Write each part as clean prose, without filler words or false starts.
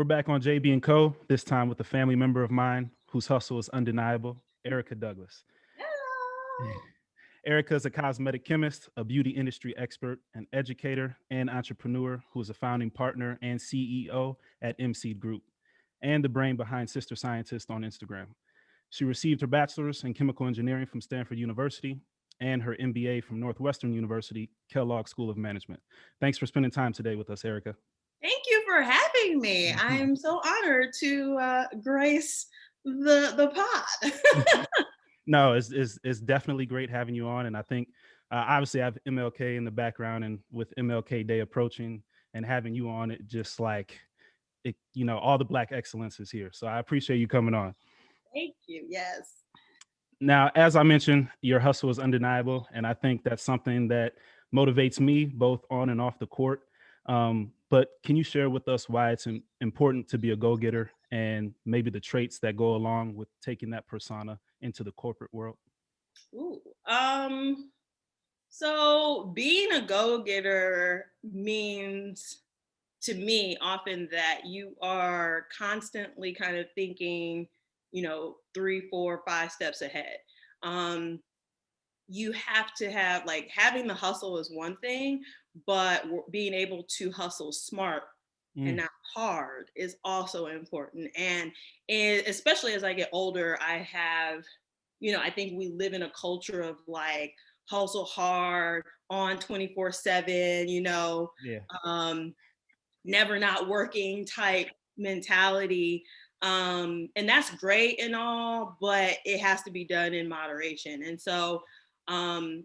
back on JB and Co. This time with a family member of mine whose hustle is undeniable, Erica Douglas. Hello. Erica is a cosmetic chemist, a beauty industry expert, an educator, and entrepreneur who is a founding partner and CEO at mSEED Group and the brain behind Sister Scientist on Instagram. She received her bachelor's in chemical engineering from Stanford University and her MBA from Northwestern University, Kellogg School of Management. Thanks for spending time today with us, Erica. Thank you for having me. I'm so honored to grace the pod. No, it's definitely great having you on, and I think obviously I have MLK in the background, and with MLK Day approaching and having you on, it just like it, all the Black excellence is here. So I appreciate you coming on. Thank you. Yes. Now, as I mentioned, your hustle is undeniable, and I think that's something that motivates me both on and off the court. But can you share with us why it's important to be a go-getter and maybe the traits that go along with taking that persona into the corporate world? Ooh. So being a go-getter means to me often that you are constantly kind of thinking, 3, 4, 5 steps ahead. Um, you have to have like having the hustle is one thing, but being able to hustle smart and Mm, not hard is also important. And especially as I get older, I think we live in a culture of like hustle hard on 24/7, yeah. um, never not working type mentality. And that's great and all, but it has to be done in moderation. And so, um,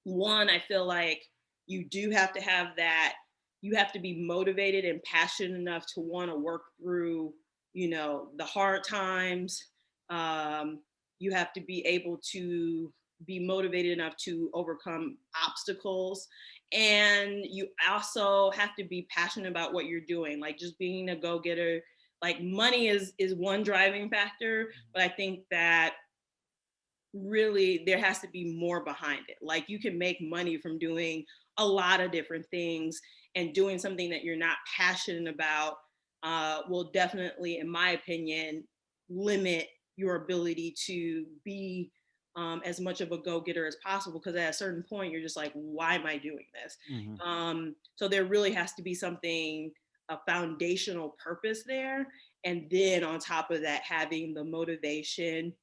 one, I feel like you do have to have that. You have to be motivated and passionate enough to want to work through, the hard times. Um, you have to be able to be motivated enough to overcome obstacles. And you also have to be passionate about what you're doing, like just being a go-getter. Like money is one driving factor, but I think that really there has to be more behind it. Like you can make money from doing a lot of different things, and doing something that you're not passionate about will definitely, in my opinion, limit your ability to be as much of a go-getter as possible, because at a certain point you're just like, why am I doing this? Hmm. So there really has to be something, a foundational purpose there, and then on top of that having the motivation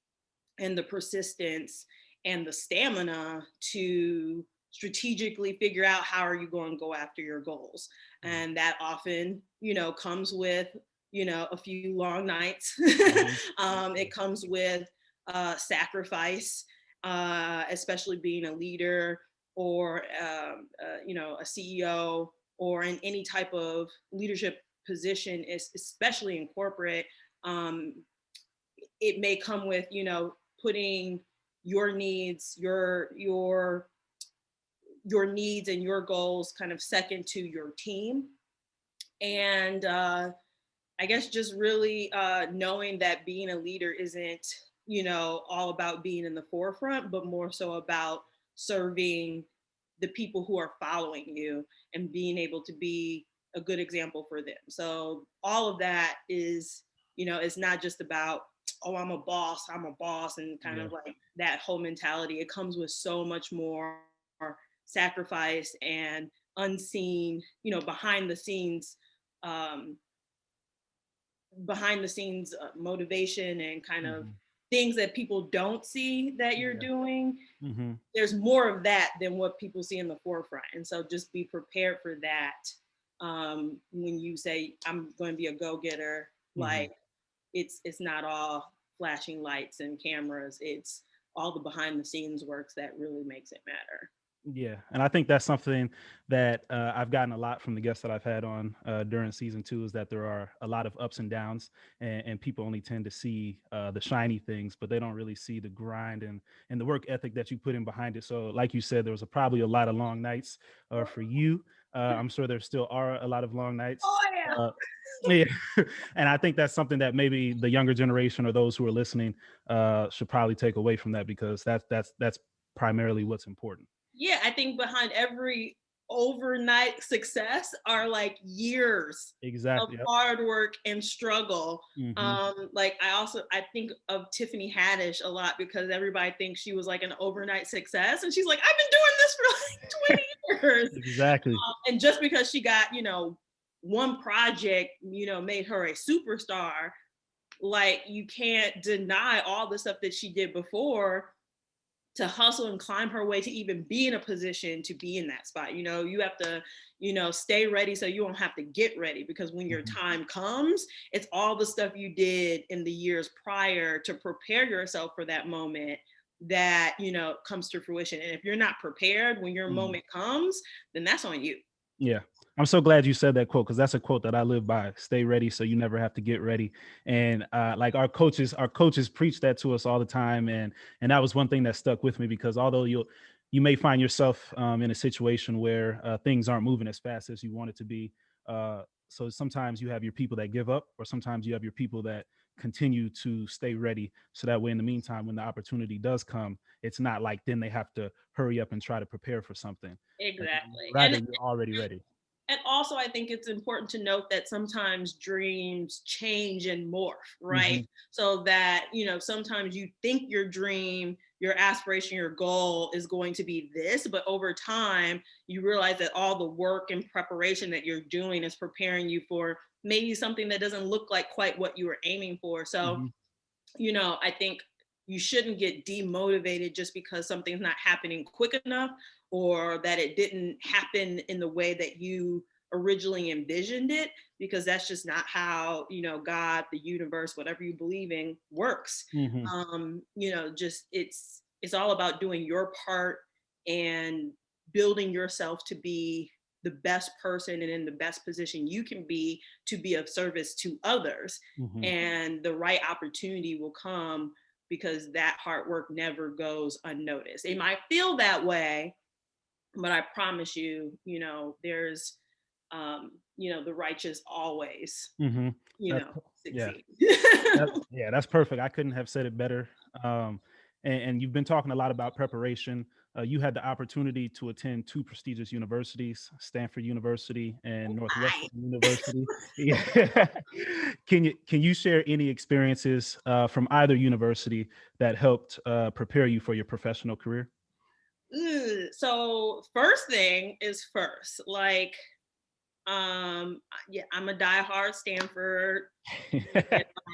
and the persistence and the stamina to strategically figure out how are you going to go after your goals. And that often comes with a few long nights. Hmm. It comes with sacrifice, especially being a leader or a CEO or in any type of leadership position, especially in corporate. um, it may come with putting your needs, your needs and your goals kind of second to your team. And I guess just really knowing that being a leader isn't all about being in the forefront, but more so about serving the people who are following you and being able to be a good example for them. So all of that is not just about, oh, I'm a boss, and kind Yeah. of like that whole mentality. It comes with so much more sacrifice and unseen, um, behind the scenes motivation and kind of Hmm. things that people don't see that you're Yeah. doing. Hmm. There's more of that than what people see in the forefront, and so just be prepared for that. When you say I'm going to be a go-getter, Hmm. like it's not all flashing lights and cameras. It's all the behind the scenes works that really makes it matter. Yeah, and I think that's something that I've gotten a lot from the guests that I've had on during season two is that there are a lot of ups and downs, and people only tend to see the shiny things, but they don't really see the grind and the work ethic that you put in behind it. So, like you said, there was probably a lot of long nights for you. I'm sure there still are a lot of long nights. Oh yeah. Uh, yeah, and I think that's something that maybe the younger generation or those who are listening should probably take away from that because that's primarily what's important. Yeah, I think behind every overnight success are like years of Exactly. Yep. hard work and struggle. Hmm. Like I think of Tiffany Haddish a lot because everybody thinks she was like an overnight success, and she's like, I've been doing this for like 20 years. Exactly. And just because she got, one project, made her a superstar, like you can't deny all the stuff that she did before to hustle and climb her way to even be in a position to be in that spot. You have to, stay ready so you don't have to get ready, because when your Hmm. time comes, it's all the stuff you did in the years prior to prepare yourself for that moment that, comes to fruition. And if you're not prepared when your Hmm. moment comes, then that's on you. Yeah. I'm so glad you said that quote, because that's a quote that I live by. Stay ready so you never have to get ready. And like our coaches preach that to us all the time. And that was one thing that stuck with me, because although you may find yourself in a situation where things aren't moving as fast as you want it to be. So sometimes you have your people that give up, or sometimes you have your people that continue to stay ready. So that way, in the meantime, when the opportunity does come, it's not like then they have to hurry up and try to prepare for something. Like, Exactly. rather, you're already ready. And also, I think it's important to note that sometimes dreams change and morph, right? Mhm, So that, sometimes you think your dream, your aspiration, your goal is going to be this, but over time, you realize that all the work and preparation that you're doing is preparing you for maybe something that doesn't look like quite what you were aiming for. So, mhm, I think you shouldn't get demotivated just because something's not happening quick enough, or that it didn't happen in the way that you originally envisioned it, because that's just not how, God, the universe, whatever you believe in, works. mhm, Just it's all about doing your part and building yourself to be the best person and in the best position you can be to be of service to others, mhm. and the right opportunity will come, because that hard work never goes unnoticed. It might feel that way, but I promise you, there's, the righteous always, Mhm. That's yeah. succeed. That's perfect. I couldn't have said it better. Um, and you've been talking a lot about preparation. You had the opportunity to attend two prestigious universities, Stanford University and Hi. Northwestern University. Yeah. Can you share any experiences from either university that helped prepare you for your professional career? So first thing is first, like, yeah, I'm a diehard Stanford.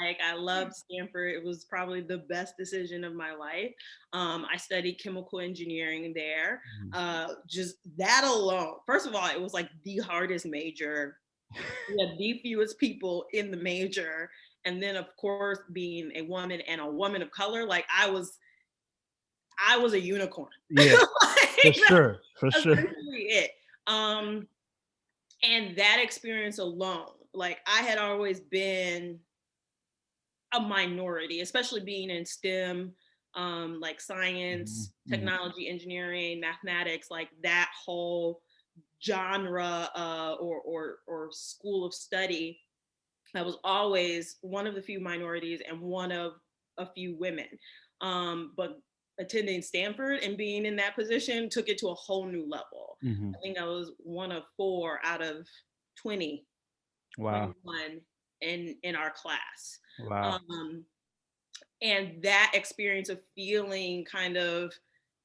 Like, I loved Stanford. It was probably the best decision of my life. I studied chemical engineering there. Mhm. Just that alone. First of all, it was like the hardest major. We had the fewest people in the major. And then of course, being a woman and a woman of color, like I was a unicorn. Yeah, for Like, sure, for that's sure. essentially it. Um, and that experience alone, like I had always been a minority, especially being in STEM, like Mhm, science, mhm, technology, engineering, mathematics, like that whole genre, or school of study. I was always one of the few minorities and one of a few women. But attending Stanford and being in that position took it to a whole new level. mhm. I think I was one of 4 out of 20, Wow, 21 in our class. wow. Um, and that experience of feeling kind of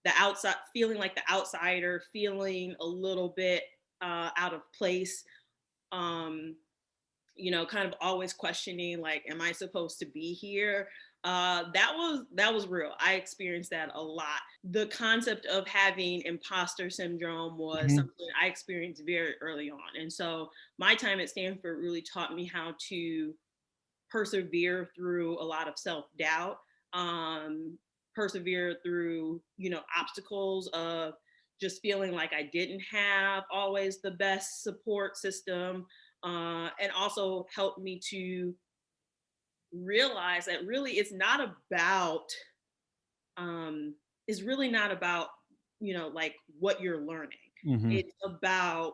the outside, feeling like the outsider, feeling a little bit out of place, um, kind of always questioning, like, am I supposed to be here? That was real. I experienced that a lot. The concept of having imposter syndrome was Mhm, something I experienced very early on, and so my time at Stanford really taught me how to persevere through a lot of self-doubt, um, persevere through, obstacles of just feeling like I didn't have always the best support system, and also helped me to realize that really um, it's really not about, like what you're learning. mhm, It's about,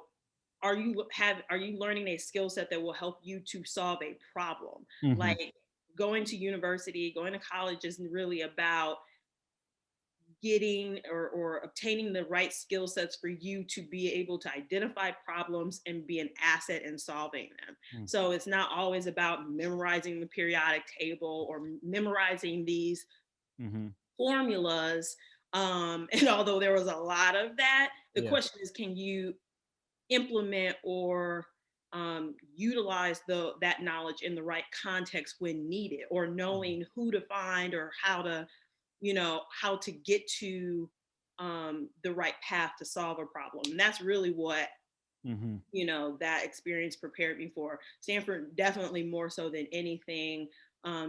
are you learning a skill set that will help you to solve a problem? mhm, Like, going to university, going to college isn't really about getting or obtaining the right skill sets for you to be able to identify problems and be an asset in solving them. Mm. So it's not always about memorizing the periodic table or memorizing these Mm-hmm. formulas. And although there was a lot of that, the Yeah. question is, can you implement or utilize that knowledge in the right context when needed, or knowing who to find or how to, how to get to the right path to solve a problem. And that's really what, Mm-hmm. that experience prepared me for. Stanford, definitely more so than anything,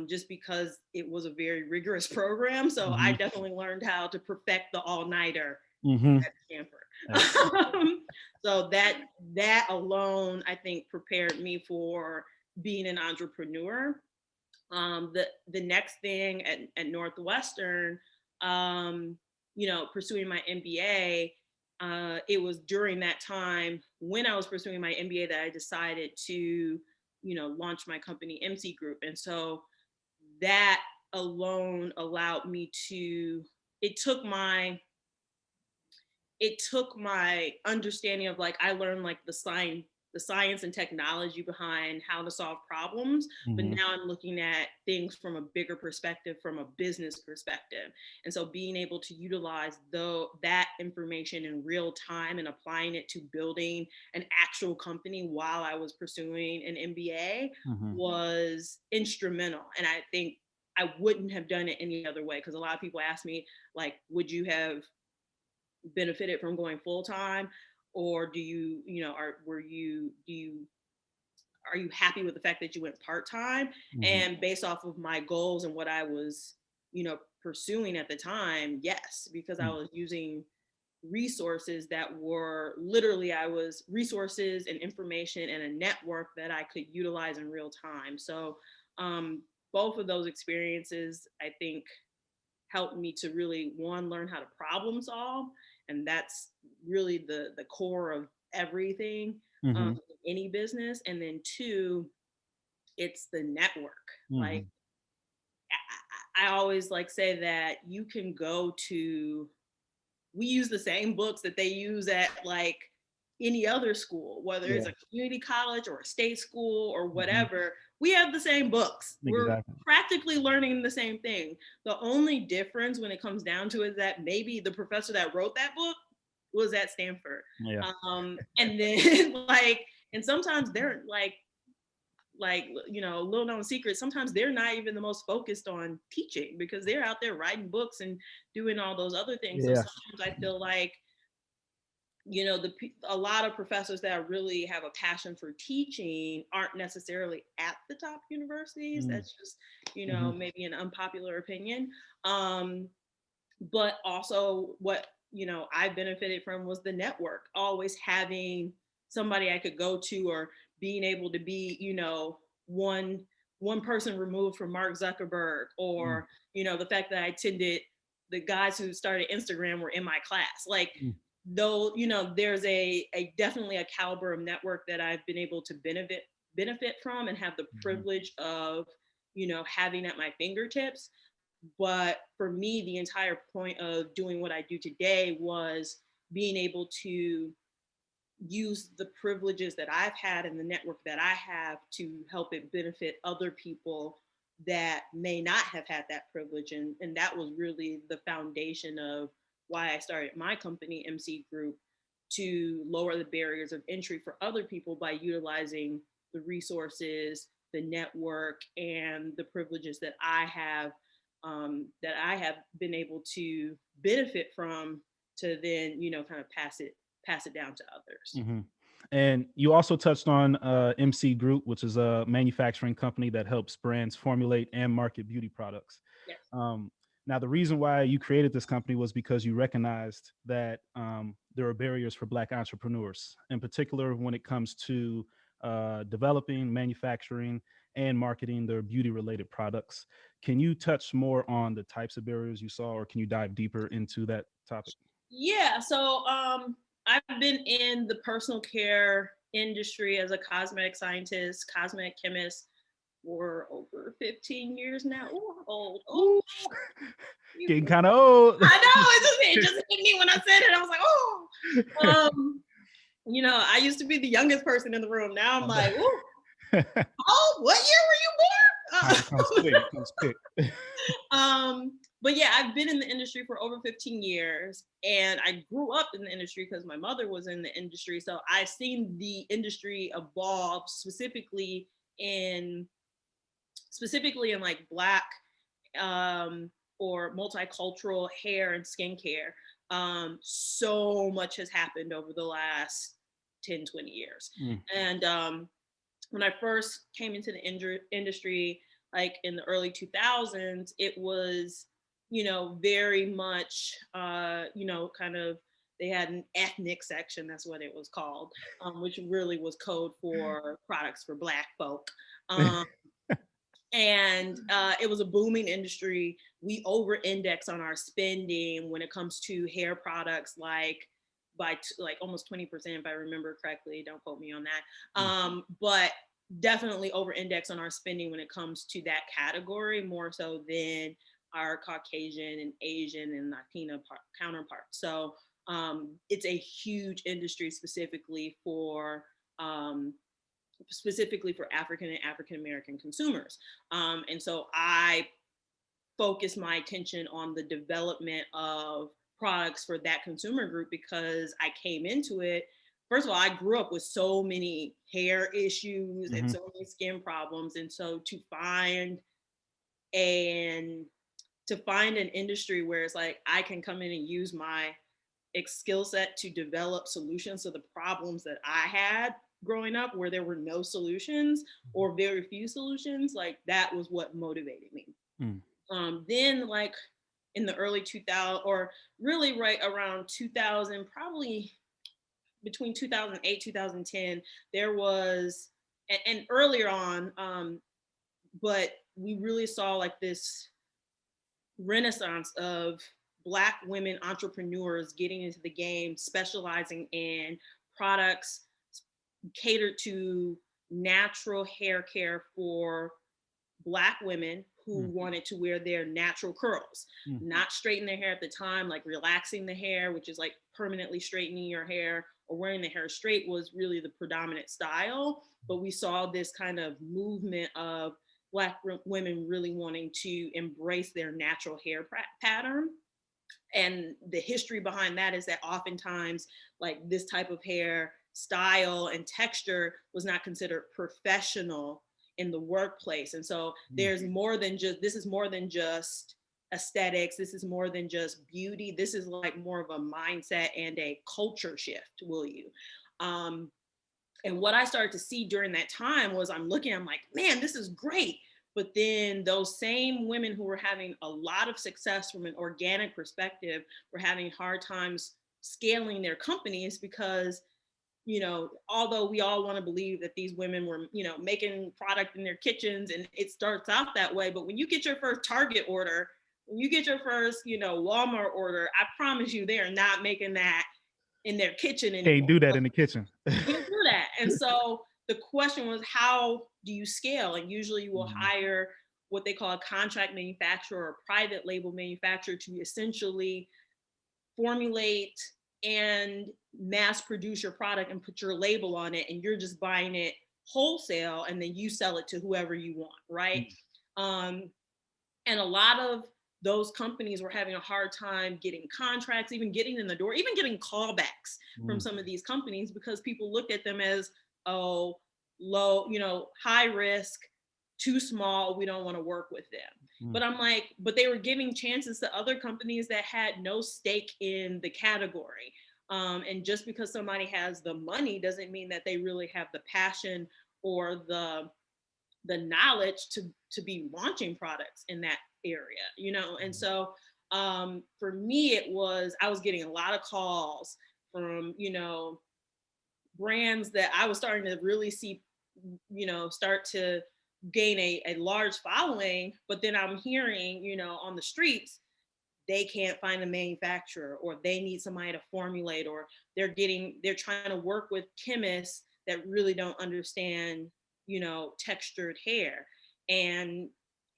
just because it was a very rigorous program. So I Mm-hmm. definitely learned how to perfect the all-nighter Mm-hmm. at Stanford. So that alone, I think, prepared me for being an entrepreneur. The next thing at Northwestern, pursuing my MBA, it was during that time when I was pursuing my MBA that I decided to, launch my company mSEED Group. And so that alone allowed me to, it took my understanding of, like, I learned like the science and technology behind how to solve problems, but Mm-hmm. now I'm looking at things from a bigger perspective, from a business perspective. And so being able to utilize that information in real time and applying it to building an actual company while I was pursuing an MBA Mm-hmm. was instrumental. And I think I wouldn't have done it any other way, because a lot of people ask me, like, would you have benefited from going full time, or do you, are you happy with the fact that you went part time? Mm-hmm. And based off of my goals and what I was, pursuing at the time, yes, because I was using resources that were literally, I was resources and information and a network that I could utilize in real time. So both of those experiences, I think, helped me to really, one, learn how to problem solve, and that's really the core of everything, Mm-hmm. in any business. And then two, it's the network. Mm-hmm. Like, I always like say that you can go to, we use the same books that they use at like any other school, whether it's Yeah. a community college or a state school or Mm-hmm. whatever. We have the same books. We're Exactly. practically learning the same thing. The only difference when it comes down to it is that maybe the professor that wrote that book was at Stanford. Yeah. And then like, and sometimes they're like, little known secret, sometimes they're not even the most focused on teaching, because they're out there writing books and doing all those other things. So Yeah. sometimes I feel like, a lot of professors that really have a passion for teaching aren't necessarily at the top universities. That's just, Mm-hmm. maybe an unpopular opinion. But also what, I benefited from was the network, always having somebody I could go to, or being able to be, one person removed from Mark Zuckerberg, or, the fact that I attended, the guys who started Instagram were in my class. Like, though, there's a definitely a caliber of network that I've been able to benefit from and have the privilege of, having at my fingertips. But for me, the entire point of doing what I do today was being able to use the privileges that I've had and the network that I have to help it benefit other people that may not have had that privilege. And that was really the foundation of why I started my company, mSEED Group, to lower the barriers of entry for other people by utilizing the resources, the network, and the privileges that I have been able to benefit from, to then, kind of pass it down to others. Mm-hmm. And you also touched on MC Group, which is a manufacturing company that helps brands formulate and market beauty products. Yes. Um, Now, the reason why you created this company was because you recognized that there are barriers for Black entrepreneurs, in particular when it comes to developing, manufacturing, and marketing their beauty-related products. Can you touch more on the types of barriers you saw, or can you dive deeper into that topic? Yeah. So I've been in the personal care industry as a cosmetic scientist, cosmetic chemist, for over 15 years now. Oh, I'm old. Oh, Ooh, getting kind of old. I know, it just hit me when I said it. I was like, oh. I used to be the youngest person in the room. Now I'm like, ooh, oh, what year were you born? Time comes quick. It comes quick. But yeah, I've been in the industry for over 15 years, and I grew up in the industry because my mother was in the industry. So I've seen the industry evolve in like Black or multicultural hair and skincare. So much has happened over the last 10, 20 years. And when I first came into the industry, like in the early 2000s, it was, very much, kind of, they had an ethnic section, that's what it was called, which really was code for products for Black folk. And it was a booming industry. We over-index on our spending when it comes to hair products, like by like almost 20%, if I remember correctly. Don't quote me on that. But definitely over-index on our spending when it comes to that category, more so than our Caucasian and Asian and Latina counterparts. So it's a huge industry specifically for African and African American consumers. And so I focus my attention on the development of products for that consumer group because I came into it. First of all, I grew up with so many hair issues and so many skin problems. And so to find an industry where it's like I can come in and use my skill set to develop solutions to the problems that I had growing up, where there were no solutions or very few solutions, like that was what motivated me. Then like in the early 2000s, or really right around 2000, probably between 2008 2010, there was and earlier on, but we really saw like this renaissance of Black women entrepreneurs getting into the game, specializing in products catered to natural hair care for Black women who wanted to wear their natural curls, not straighten their hair at the time, like relaxing the hair, which is like permanently straightening your hair, or wearing the hair straight was really the predominant style. But we saw this kind of movement of Black women really wanting to embrace their natural hair pattern. And the history behind that is that oftentimes, like this type of hair style and texture was not considered professional in the workplace. And so there's more than just, this is more than just aesthetics. This is more than just beauty. This is like more of a mindset and a culture shift, will you? And what I started to see during that time was I'm like, man, this is great. But then those same women who were having a lot of success from an organic perspective were having hard times scaling their companies because, although we all want to believe that these women were, making product in their kitchens, and it starts out that way. But when you get your first Target order, when you get your first, Walmart order, I promise you, they are not making that in their kitchen anymore. Can't do that in the kitchen. Can't do that. And so the question was, how do you scale? And usually you will hire what they call a contract manufacturer or private label manufacturer to essentially formulate and mass produce your product and put your label on it, and you're just buying it wholesale, and then you sell it to whoever you want, right? And a lot of those companies were having a hard time getting contracts, even getting in the door, even getting callbacks from some of these companies, because people looked at them as, oh, low, high risk, too small, we don't want to work with them. But I'm like, but they were giving chances to other companies that had no stake in the category. And just because somebody has the money doesn't mean that they really have the passion or the knowledge to be launching products in that area, And so for me, I was getting a lot of calls from, brands that I was starting to really see, start to gain a large following. But then I'm hearing, on the streets, they can't find a manufacturer, or they need somebody to formulate, or they're trying to work with chemists that really don't understand, textured hair. and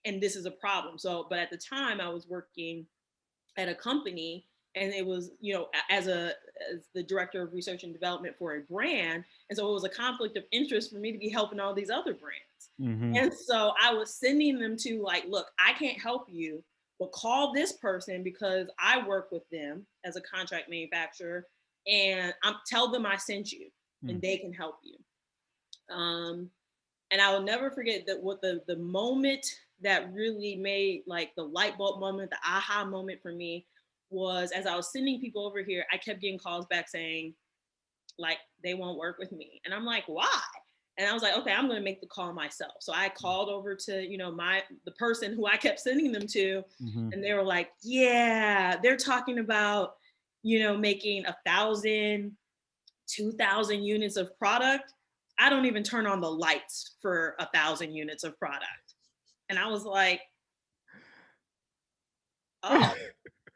this is a problem. So, but at the time I was working at a company, and it was, as the director of research and development for a brand, and so it was a conflict of interest for me to be helping all these other brands. Mm-hmm. And so I was sending them to, like, look, I can't help you, but call this person because I work with them as a contract manufacturer, and tell them I sent you, and they can help you. And I will never forget that what the moment that really made, like, the light bulb moment, the aha moment for me, was as I was sending people over here, I kept getting calls back saying, like, they won't work with me. And I'm like, why? And I was like, okay, I'm going to make the call myself. So I called over to, the person who I kept sending them to, Mm-hmm. and they were like, yeah, they're talking about, making 1,000, 2,000 units of product. I don't even turn on the lights for 1,000 units of product. And I was like, oh,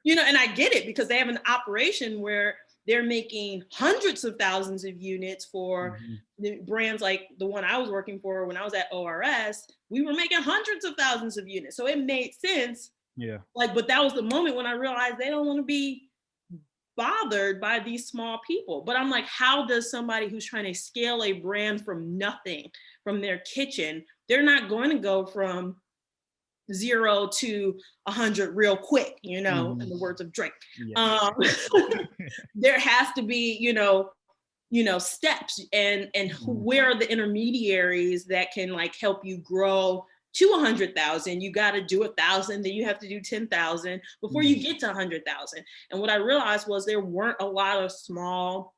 and I get it, because they have an operation where they're making hundreds of thousands of units for Mm-hmm. the brands like the one I was working for when I was at ORS. We were making hundreds of thousands of units. So it made sense. Yeah. Like, but that was the moment when I realized they don't want to be bothered by these small people. But I'm like, how does somebody who's trying to scale a brand from nothing, from their kitchen, they're not going to go from 0 to 100 real quick, Mm-hmm. in the words of Drake. Yeah. There has to be, steps, and where are the intermediaries that can, like, help you grow to 100,000. You got to do 1,000, then you have to do 10,000 before you get to 100,000. And what I realized was there weren't a lot of small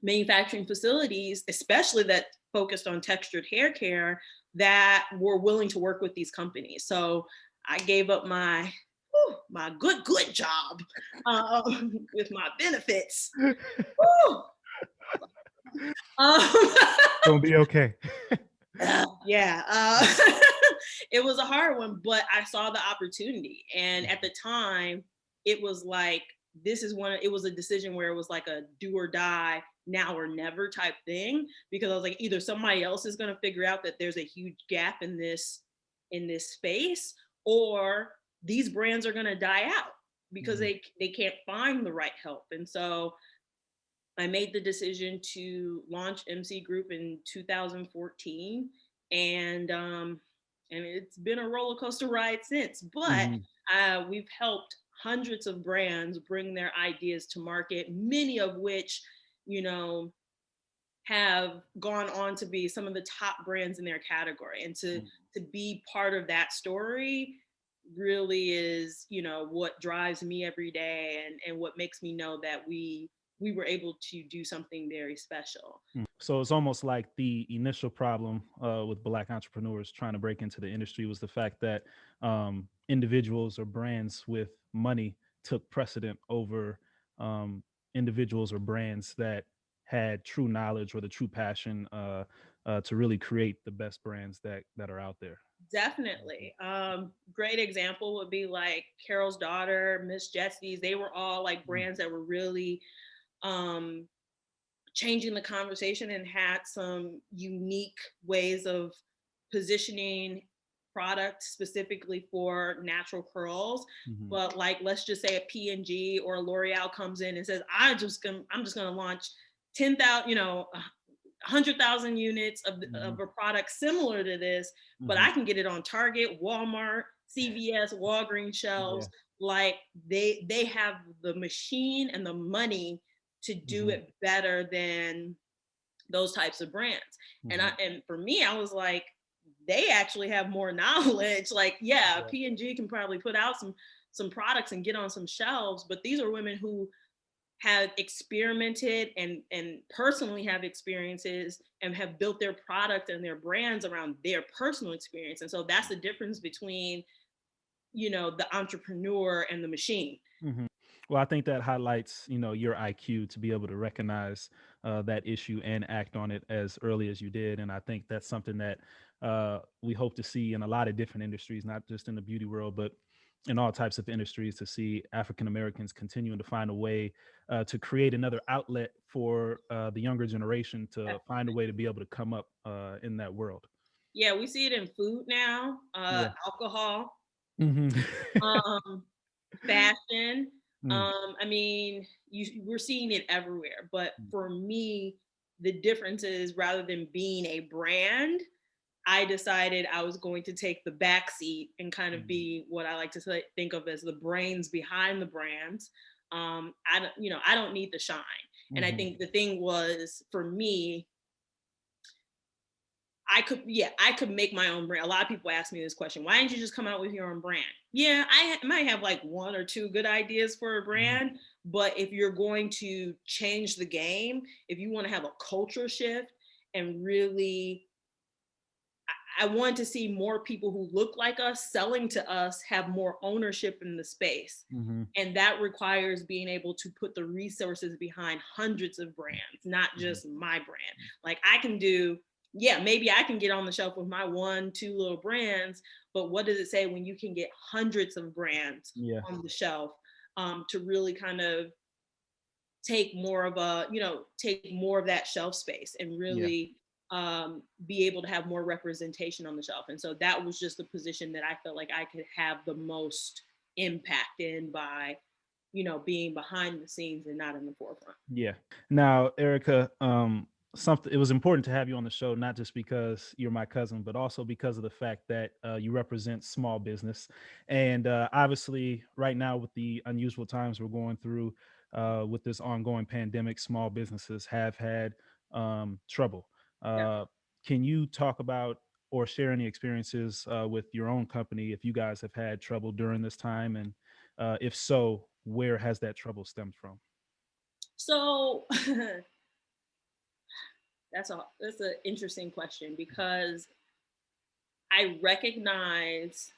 manufacturing facilities, especially that focused on textured hair care, that were willing to work with these companies. So I gave up my good job with my benefits. Gonna be okay. Yeah, it was a hard one, but I saw the opportunity, and at the time, it was like, it was a decision where it was like a do or die, now or never type thing, because I was like, either somebody else is going to figure out that there's a huge gap in this space, or these brands are going to die out because they can't find the right help. And so I made the decision to launch mSEED Group in 2014, and it's been a roller coaster ride since. But we've helped hundreds of brands bring their ideas to market, many of which, have gone on to be some of the top brands in their category. And to be part of that story really is, what drives me every day, and what makes me know that we were able to do something very special. So it's almost like the initial problem with Black entrepreneurs trying to break into the industry was the fact that individuals or brands with money took precedent over individuals or brands that had true knowledge or the true passion to really create the best brands that are out there. Definitely. Great example would be like Carol's Daughter, Miss Jesse's. They were all like brands that were really um, changing the conversation and had some unique ways of positioning product specifically for natural curls. Mm-hmm. But, like, let's just say a P&G or a L'Oreal comes in and says, I'm just gonna launch 10,000, 100,000 units of a product similar to this, but I can get it on Target, Walmart, CVS, Walgreens shelves. Like, they have the machine and the money to do it better than those types of brands. And for me, I was like, they actually have more knowledge. Like, yeah, P&G can probably put out some products and get on some shelves, but these are women who have experimented and personally have experiences and have built their product and their brands around their personal experience. And so that's the difference between, the entrepreneur and the machine. Well, I think that highlights, your IQ to be able to recognize that issue and act on it as early as you did. And I think that's something that we hope to see in a lot of different industries, not just in the beauty world, but in all types of industries, to see African Americans continuing to find a way to create another outlet for the younger generation to find a way to be able to come up in that world. Yeah, we see it in food now, Yeah. alcohol, Hmm. um, fashion. Mm, I mean, we're seeing it everywhere. But for me, the difference is rather than being a brand, I decided I was going to take the back seat and kind of mm, be what I like to think of as the brains behind the brands. I don't need the shine. And I mhm. think the thing was for me, I could make my own brand. A lot of people ask me this question: why didn't you just come out with your own brand? Yeah, might have like one or two good ideas for a Mhm. brand, but if you're going to change the game, if you want to have a culture shift and really, I want to see more people who look like us selling to us have more ownership in the space. Mhm. And that requires being able to put the resources behind hundreds of brands, not Mhm. just my brand. Like I can do, yeah, maybe I can get on the shelf with my one, two little brands, but what does it say when you can get hundreds of brands Yeah. on the shelf, to really kind of take more of a, take more of that shelf space and Yeah. really be able to have more representation on the shelf. And so that was just the position that I felt like I could have the most impact in by, being behind the scenes and not in the forefront. Yeah. Now, Erica, something it was important to have you on the show, not just because you're my cousin, but also because of the fact that you represent small business. And obviously, right now, with the unusual times we're going through with this ongoing pandemic, small businesses have had trouble. Yeah. Uh, can you talk about or share any experiences with your own company if you guys have had trouble during this time? And if so, where has that trouble stemmed from? So that's an interesting question because I recognize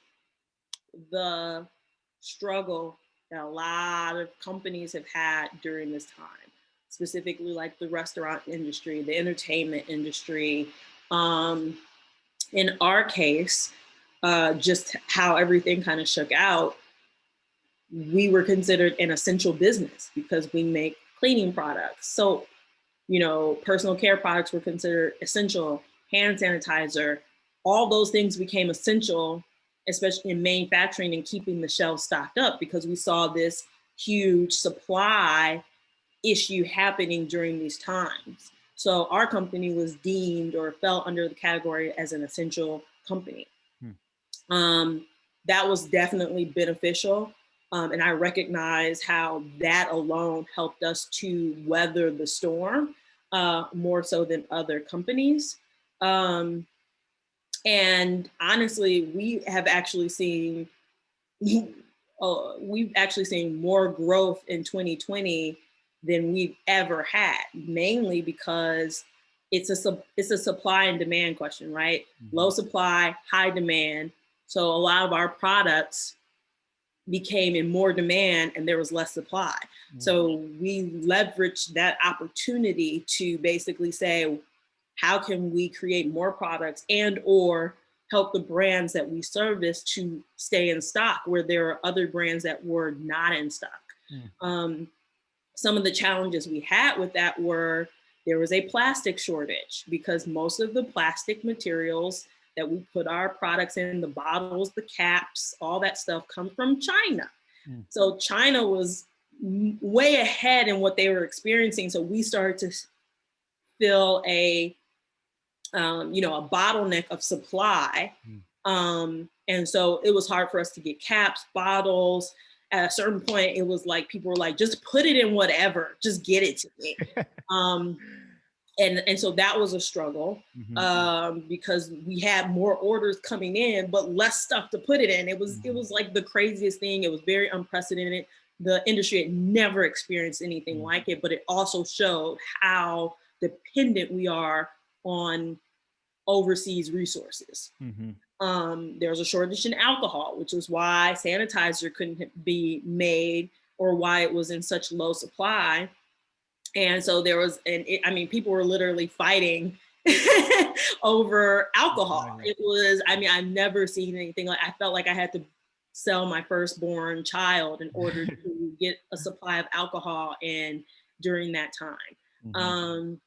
the struggle that a lot of companies have had during this time, specifically like the restaurant industry, the entertainment industry. Um, in our case, just how everything kind of shook out, we were considered an essential business because we make cleaning products. So, personal care products were considered essential, hand sanitizer, all those things became essential, especially in manufacturing and keeping the shelves stocked up because we saw this huge supply issue happening during these times. So our company was deemed or fell under the category as an essential company. Hmm. Um, that was definitely beneficial. And I recognize how that alone helped us to weather the storm more so than other companies. Um, and honestly, we've actually seen more growth in 2020 than we've ever had, mainly because it's a supply and demand question, right? Low Mhm. supply, high demand. So a lot of our products became in more demand and there was less supply. Mm, So we leveraged that opportunity to basically say, how can we create more products and or help the brands that we service to stay in stock where there are other brands that were not in stock. mm, Um, some of the challenges we had with that were there was a plastic shortage because most of the plastic materials that we put our products in, the bottles, the caps, all that stuff come from China. mm, So China was way ahead in what they were experiencing. So we started to feel a bottleneck of supply. mm. And so it was hard for us to get caps, bottles. At a certain point, it was like people were like, just put it in whatever, just get it to me. Um, and so that was a struggle Mhm, because we had more orders coming in, but less stuff to put it in. It mhm, was like the craziest thing. It was very unprecedented. The industry had never experienced anything mm, like it, but it also showed how dependent we are on overseas resources. mhm, There was a shortage in alcohol, which was why sanitizer couldn't be made or why it was in such low supply. And so there was, people were literally fighting over alcohol. exactly. It was, I've never seen anything like. I felt like I had to sell my firstborn child in order to get a supply of alcohol in during that time. Mhm, Um,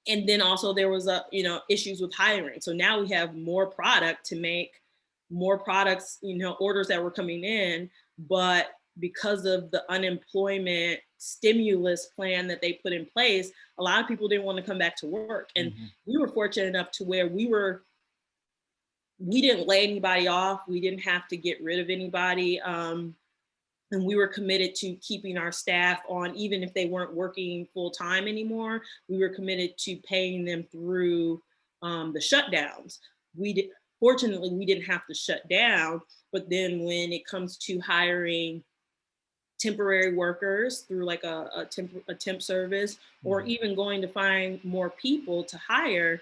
And then also there was issues with hiring. So now we have more product to make, more products, orders that were coming in, but because of the unemployment stimulus plan that they put in place, a lot of people didn't want to come back to work. And we were fortunate enough to where we didn't lay anybody off. We didn't have to get rid of anybody. And we were committed to keeping our staff on, even if they weren't working full time anymore. We were committed to paying them through the shutdowns. Fortunately, we didn't have to shut down, but then when it comes to hiring temporary workers through like a temp service, or even going to find more people to hire,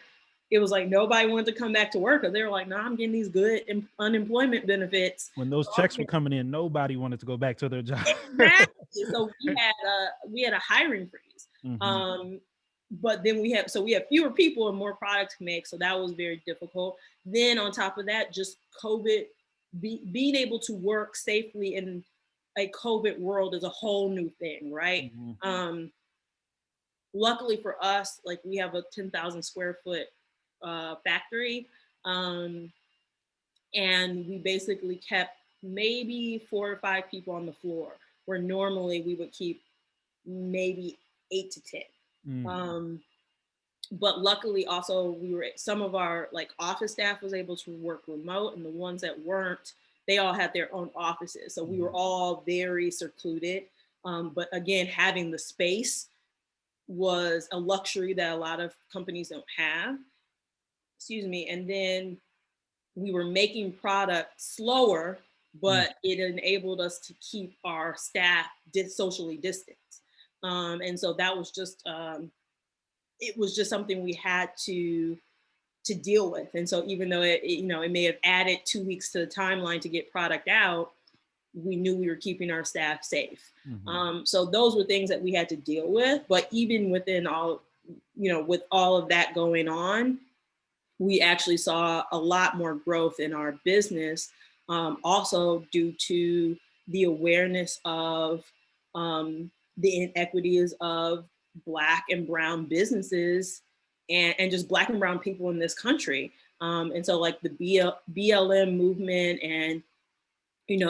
it was like nobody wanted to come back to work because they were like, no, I'm getting these good unemployment benefits. When those checks were coming in, nobody wanted to go back to their job. Exactly. So we had a hiring freeze. But then we have fewer people and more products to make. So that was very difficult. Then on top of that, just COVID, being able to work safely in a COVID world is a whole new thing, right? Luckily for us, like we have a 10,000 square foot factory. And we basically kept maybe 4 or 5 people on the floor, where normally we would keep maybe 8 to 10. But luckily also some of our like office staff was able to work remote, and the ones that weren't, they all had their own offices. So we were all very secluded. But again, having the space was a luxury that a lot of companies don't have. Excuse me. And then we were making product slower, but it enabled us to keep our staff socially distanced. And so that was just, it was just something we had to deal with. And so even though it may have added 2 weeks to the timeline to get product out, we knew we were keeping our staff safe. So those were things that we had to deal with. But even within all, with all of that going on, we actually saw a lot more growth in our business, also due to the awareness of the inequities of Black and brown businesses and just Black and brown people in this country. And so like the BLM movement and,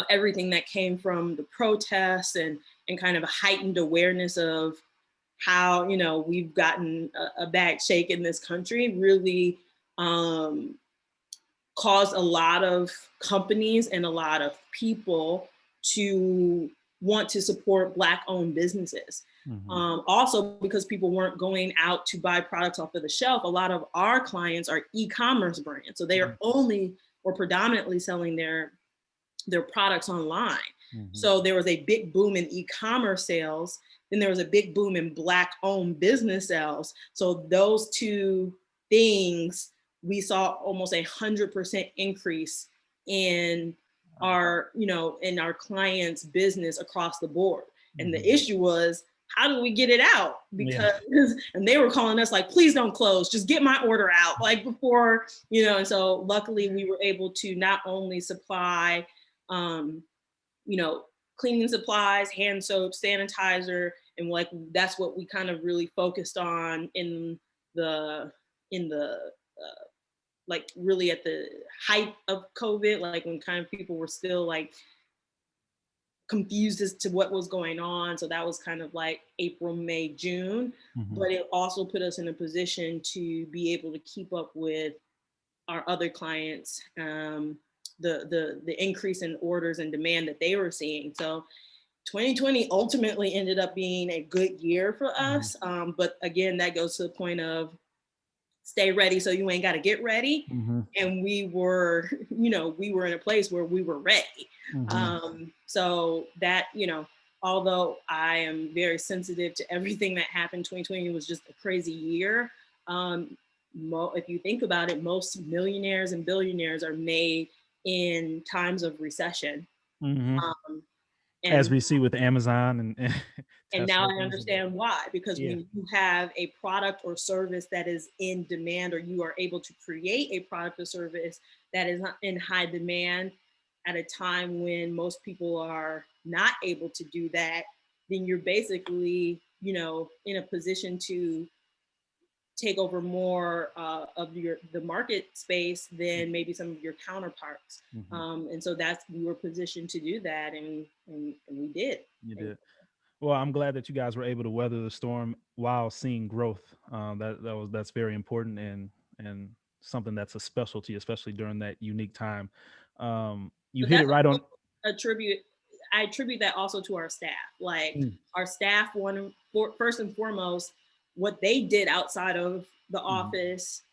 everything that came from the protests and kind of a heightened awareness of how, we've gotten a bad shake in this country really caused a lot of companies and a lot of people to want to support Black-owned businesses. Also, because people weren't going out to buy products off of the shelf, a lot of our clients are e-commerce brands. So they are only or predominantly selling their products online. So there was a big boom in e-commerce sales. Then there was a big boom in Black-owned business sales. So those two things, we saw almost 100% increase in our, in our clients' business across the board. And the issue was, how do we get it out? Because, and they were calling us like, please don't close, just get my order out like before, and so luckily we were able to not only supply, cleaning supplies, hand soap, sanitizer, and like, that's what we kind of really focused on in the like really at the height of COVID, like when kind of people were still like confused as to what was going on. So that was kind of like April, May, June, but it also put us in a position to be able to keep up with our other clients, the increase in orders and demand that they were seeing. So 2020 ultimately ended up being a good year for us. But again, that goes to the point of stay ready so you ain't got to get ready. And we were in a place where we were ready. So that, although I am very sensitive to everything that happened, 2020 was just a crazy year. If you think about it, most millionaires and billionaires are made in times of recession. As we see with Amazon and now I understand why, because when you have a product or service that is in demand, or you are able to create a product or service that is in high demand at a time when most people are not able to do that, then you're basically, in a position to take over more of the market space than maybe some of your counterparts. And so we were positioned to do that, and we did. You did. Well, I'm glad that you guys were able to weather the storm while seeing growth. That's very important, and something that's a specialty, especially during that unique time. You But hit it that's right on. also I attribute that also to our staff. Like Mm, our staff, first and foremost, what they did outside of the mhm, office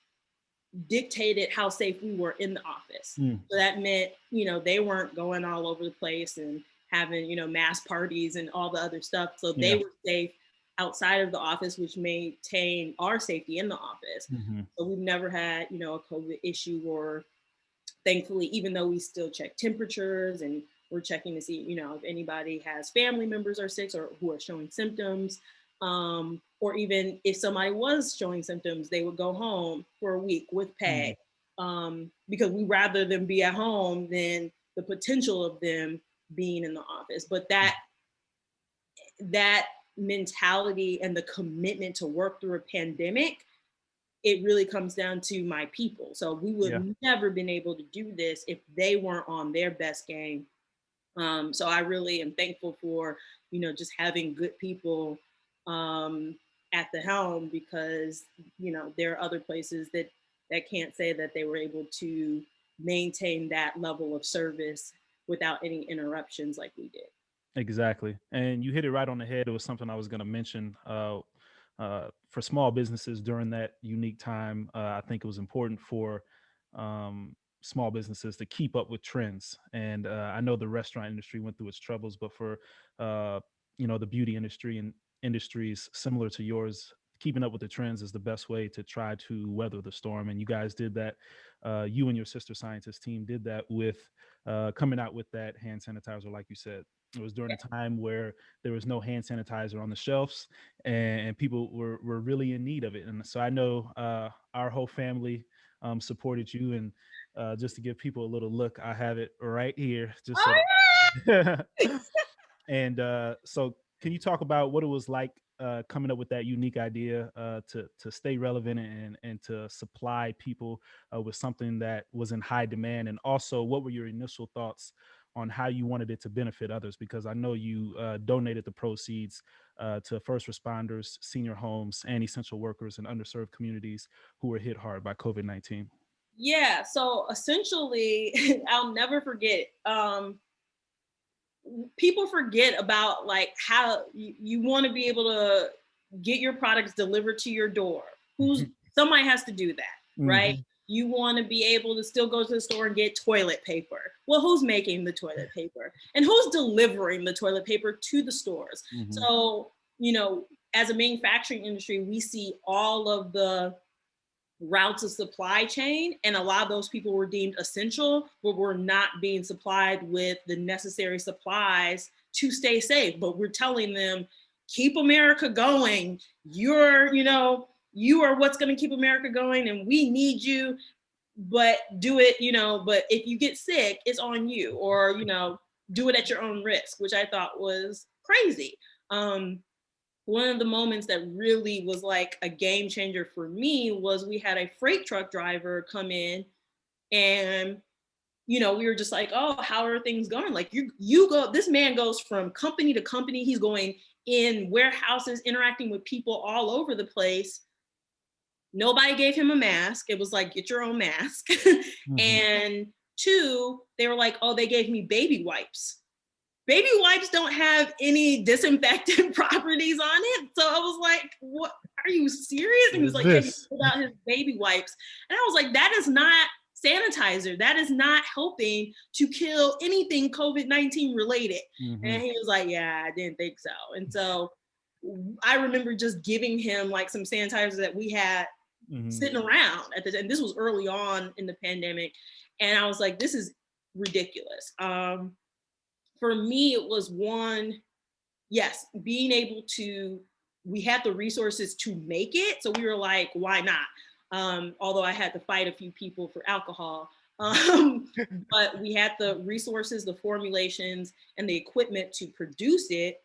dictated how safe we were in the office. mm, So that meant, they weren't going all over the place and having, mass parties and all the other stuff. So they yeah. were safe outside of the office, which maintained our safety in the office. Hmm. So we've never had, a COVID issue, or thankfully, even though we still check temperatures and we're checking to see, if anybody has family members are sick or who are showing symptoms, or even if somebody was showing symptoms, they would go home for a week with pay, because we rather them be at home than the potential of them being in the office. But that mentality and the commitment to work through a pandemic, it really comes down to my people. So we would Yeah. never been able to do this if they weren't on their best game. So I really am thankful for, just having good people at the helm, because, there are other places that can't say that they were able to maintain that level of service without any interruptions like we did. Exactly. And you hit it right on the head. It was something I was going to mention. For small businesses during that unique time, I think it was important for small businesses to keep up with trends. And I know the restaurant industry went through its troubles, but for uh, the beauty industry and industries similar to yours, keeping up with the trends is the best way to try to weather the storm. And you guys did that. You and your sister scientist team did that with coming out with that hand sanitizer, like you said. It was during a time where there was no hand sanitizer on the shelves, and people were really in need of it. And so I know our whole family supported you. And just to give people a little look, I have it right here, just so that. And so, can you talk about what it was like coming up with that unique idea to stay relevant and to supply people with something that was in high demand? And also, what were your initial thoughts on how you wanted it to benefit others? Because I know you donated the proceeds to first responders, senior homes, and essential workers in underserved communities who were hit hard by COVID-19. Yeah. So essentially, I'll never forget. People forget about like how you want to be able to get your products delivered to your door. Somebody has to do that, right? Hmm. You want to be able to still go to the store and get toilet paper. Well, who's making the toilet paper and who's delivering the toilet paper to the stores? Hmm. So, as a manufacturing industry, we see all of the routes of supply chain, and a lot of those people were deemed essential, but were not being supplied with the necessary supplies to stay safe. But we're telling them, keep America going. You are what's going to keep America going, and we need you. But do it, but if you get sick, it's on you, or do it at your own risk, which I thought was crazy. One of the moments that really was like a game changer for me was we had a freight truck driver come in, and we were just like, oh, how are things going? Like this man goes from company to company. He's going in warehouses, interacting with people all over the place. Nobody gave him a mask. It was like, get your own mask. Hmm. And two, they were like, oh, they gave me baby wipes. Baby wipes don't have any disinfectant properties on it. So I was like, what, are you serious? And What he was is like, yeah, he this? pulled out his baby wipes. And I was like, that is not sanitizer. That is not helping to kill anything COVID-19 related. Hmm. And he was like, yeah, I didn't think so. And so I remember just giving him like some sanitizer that we had Hmm. sitting around and this was early on in the pandemic. And I was like, this is ridiculous. For me, it was one, yes, being able to, we had the resources to make it. So we were like, why not? Although I had to fight a few people for alcohol. But we had the resources, the formulations, and the equipment to produce it.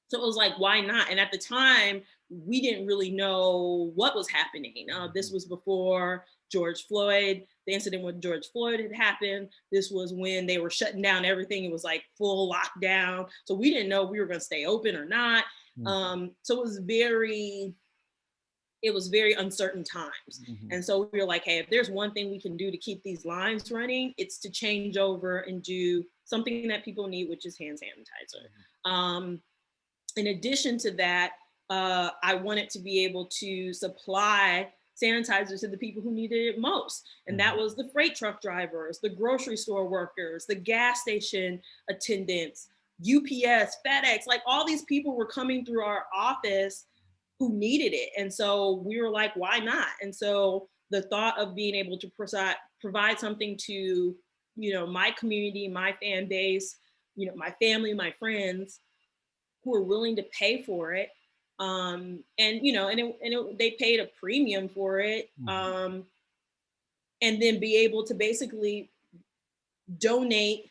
So it was like, why not? And at the time, we didn't really know what was happening. This was before George Floyd, the incident with George Floyd had happened. This was when they were shutting down everything. It was like full lockdown. So we didn't know if we were going to stay open or not. So it was very uncertain times. And so we were like, hey, if there's one thing we can do to keep these lines running, it's to change over and do something that people need, which is hand sanitizer. In addition to that, I wanted to be able to supply sanitizer to the people who needed it most. And that was the freight truck drivers, the grocery store workers, the gas station attendants, UPS, FedEx, like all these people were coming through our office who needed it. And so we were like, why not? And so the thought of being able to provide something to, my community, my fan base, my family, my friends, who were willing to pay for it, they paid a premium for it, and then be able to basically donate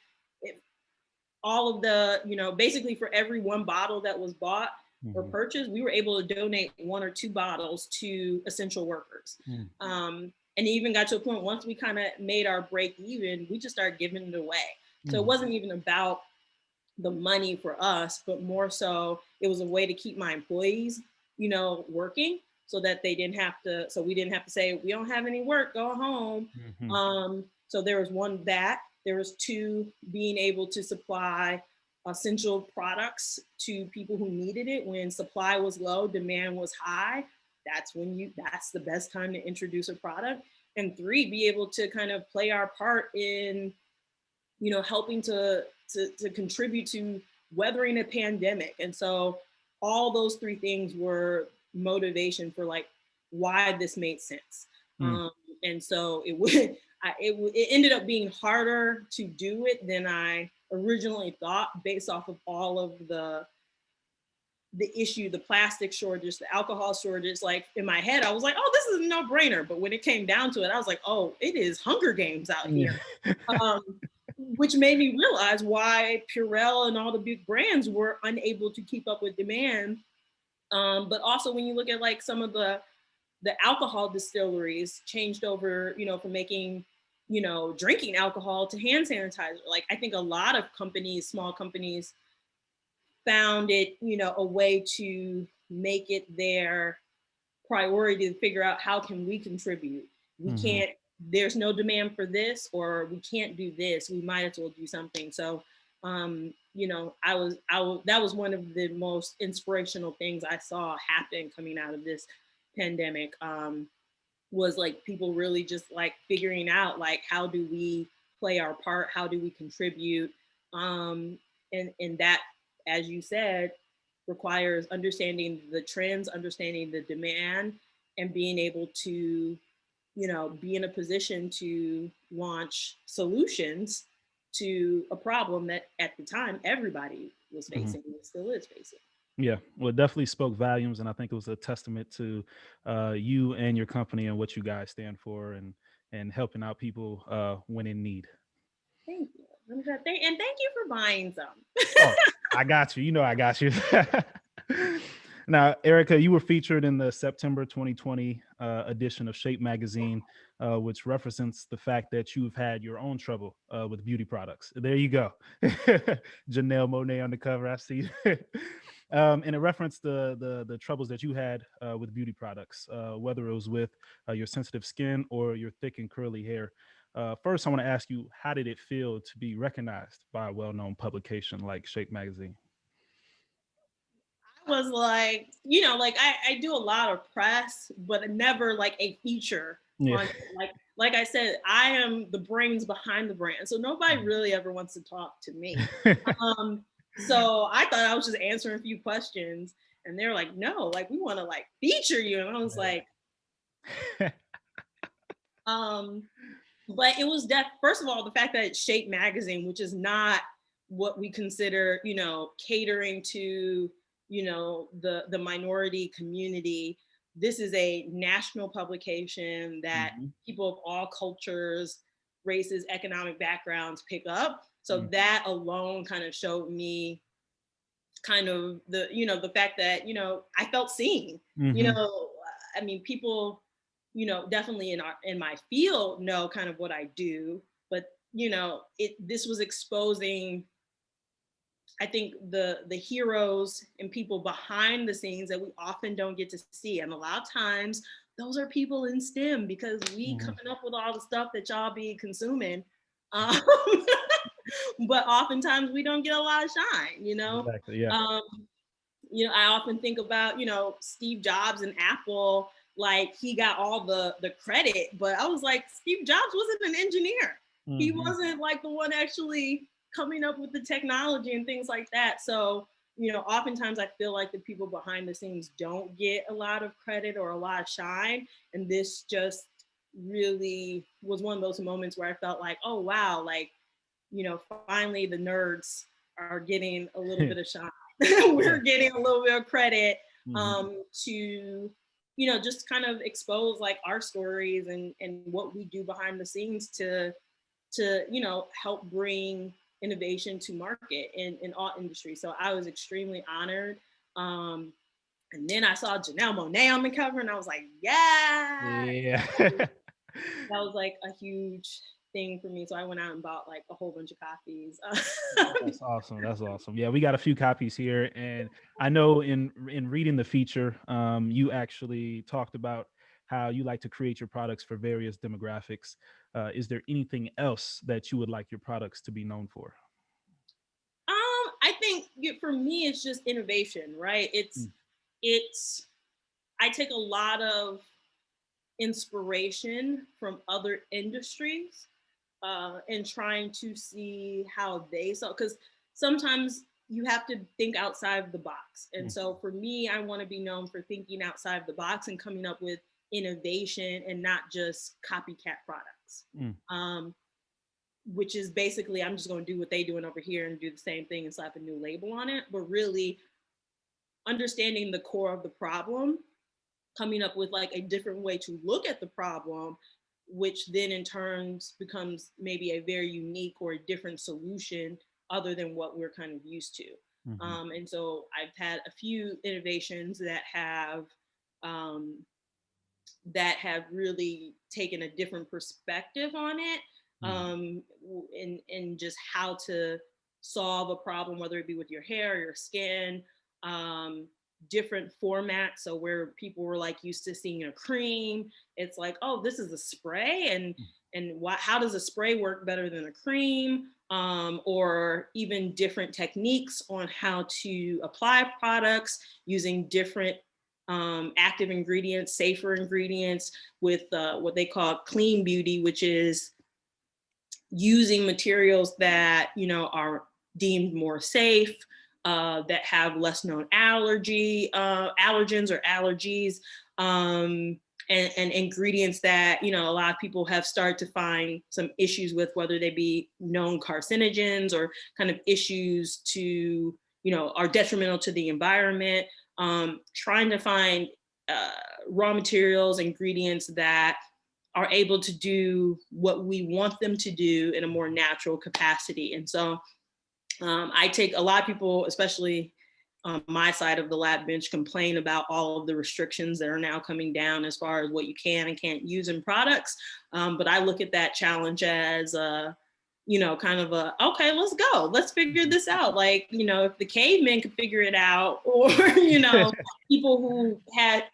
all of the, basically for every one bottle that was bought or purchased, we were able to donate 1 or 2 bottles to essential workers. And it even got to a point, once we kind of made our break even, we just started giving it away. So it wasn't even about the money for us, but more so it was a way to keep my employees, working, so that we didn't have to say, we don't have any work, go home. So there was one, that there was 2, being able to supply essential products to people who needed it when supply was low, demand was high. That's the best time to introduce a product. And 3, be able to kind of play our part in, helping to contribute to weathering a pandemic. And so all those 3 things were motivation for like why this made sense. And so it ended up being harder to do it than I originally thought, based off of all of the issue, the plastic shortage, the alcohol shortage. Like in my head, I was like, oh, this is a no-brainer. But when it came down to it, I was like, oh, it is Hunger Games out here. Which made me realize why Purell and all the big brands were unable to keep up with demand. But also when you look at like some of the alcohol distilleries changed over, from making, drinking alcohol to hand sanitizer. Like I think a lot of companies, small companies, found it, a way to make it their priority to figure out, how can we contribute? We can't, there's no demand for this, or we can't do this, we might as well do something. So that was one of the most inspirational things I saw happen coming out of this pandemic, was like people really just like figuring out, like, how do we play our part, how do we contribute, and that, as you said, requires understanding the trends, understanding the demand, and being able to, be in a position to launch solutions to a problem that at the time everybody was facing and still is facing. Yeah, well, it definitely spoke volumes, and I think it was a testament to you and your company and what you guys stand for, and helping out people when in need. Thank you. And thank you for buying some. Oh, I got you. I got you. Now, Erica, you were featured in the September 2020 edition of Shape magazine, which represents the fact that you've had your own trouble with beauty products. There you go. Janelle Monáe on the cover, I see. And it referenced the troubles that you had with beauty products, whether it was with your sensitive skin or your thick and curly hair. First, I want to ask you, how did it feel to be recognized by a well-known publication like Shape magazine? I was like, like I do a lot of press, but never like a feature Yeah. on, like I said, I am the brains behind the brand. So nobody really ever wants to talk to me. So I thought I was just answering a few questions, and they're like, no, like we want to like feature you. And I was like, but it was first of all, the fact that it's Shape magazine, which is not what we consider, catering to, the minority community. This is a national publication that people of all cultures, races, economic backgrounds pick up. So that alone kind of showed me kind of the, the fact that, I felt seen, Mm-hmm. I mean, people, definitely in my field know kind of what I do, but, this was exposing, I think, the heroes and people behind the scenes that we often don't get to see. And a lot of times those are people in STEM, because we Mm-hmm. coming up with all the stuff that y'all be consuming. Um, but oftentimes we don't get a lot of shine, Exactly. Yeah. Um, I often think about, Steve Jobs and Apple, like he got all the credit, but I was like, Steve Jobs wasn't an engineer. He Mm-hmm. wasn't like the one actually coming up with the technology and things like that. So, oftentimes I feel like the people behind the scenes don't get a lot of credit or a lot of shine. And this just really was one of those moments where I felt like, oh, wow, like, finally the nerds are getting a little bit of shine. We're Yeah. getting a little bit of credit Mm-hmm. to, just kind of expose like our stories and what we do behind the scenes to help bring innovation to market in all industries. So I was extremely honored. And then I saw Janelle Monáe on the cover, and I was like, yeah, Yeah. that was like a huge thing for me. So I went out and bought like a whole bunch of copies. That's awesome. That's awesome. Yeah, we got a few copies here, and I know in reading the feature, you actually talked about how you like to create your products for various demographics. Is there anything else that you would like your products to be known for? I think for me, it's just innovation, right? Mm. It's I take a lot of inspiration from other industries and trying to see how they saw, because sometimes you have to think outside the box. And Mm. so for me, I want to be known for thinking outside the box and coming up with innovation and not just copycat products. Mm. Um, which is basically, I'm just going to do what they doing over here and do the same thing and slap a new label on it. But really understanding the core of the problem, coming up with like a different way to look at the problem, which then in turns becomes maybe a very unique or a different solution other than what we're kind of used to. Mhm. And so I've had a few innovations um, that have really taken a different perspective on it, Mhm. in just how to solve a problem, whether it be with your hair or your skin, um, different formats. So where people were like used to seeing a cream, it's like, oh, this is a spray, and how does a spray work better than a cream? Or even different techniques on how to apply products using different active ingredients, safer ingredients, with what they call clean beauty, which is using materials that are deemed more safe, that have less known allergens or allergies, and ingredients that a lot of people have started to find some issues with, whether they be known carcinogens or kind of issues to are detrimental to the environment. Trying to find uh, raw materials, ingredients that are able to do what we want them to do in a more natural capacity. And so I take a lot of people, especially on my side of the lab bench, complain about all of the restrictions that are now coming down as far as what you can and can't use in products. But I look at that challenge as kind of okay, let's go, let's figure this out. Like, if the cavemen could figure it out, or, people who had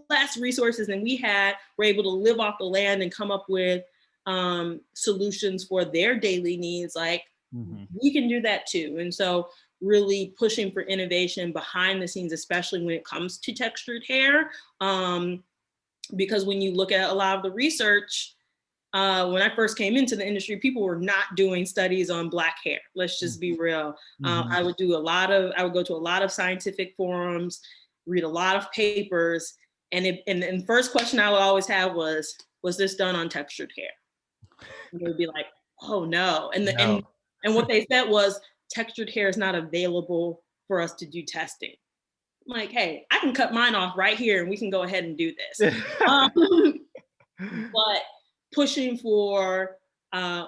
less resources than we had were able to live off the land and come up with solutions for their daily needs, like Mhm. we can do that too. And so really pushing for innovation behind the scenes, especially when it comes to textured hair. Because when you look at a lot of the research, when I first came into the industry, people were not doing studies on Black hair. Let's just be real. Mhm. I would go to a lot of scientific forums, read a lot of papers, and the first question I would always have was this done on textured hair? And they would be like, oh no. No. And what they said was, textured hair is not available for us to do testing. I'm like, hey, I can cut mine off right here and we can go ahead and do this. Um, but pushing for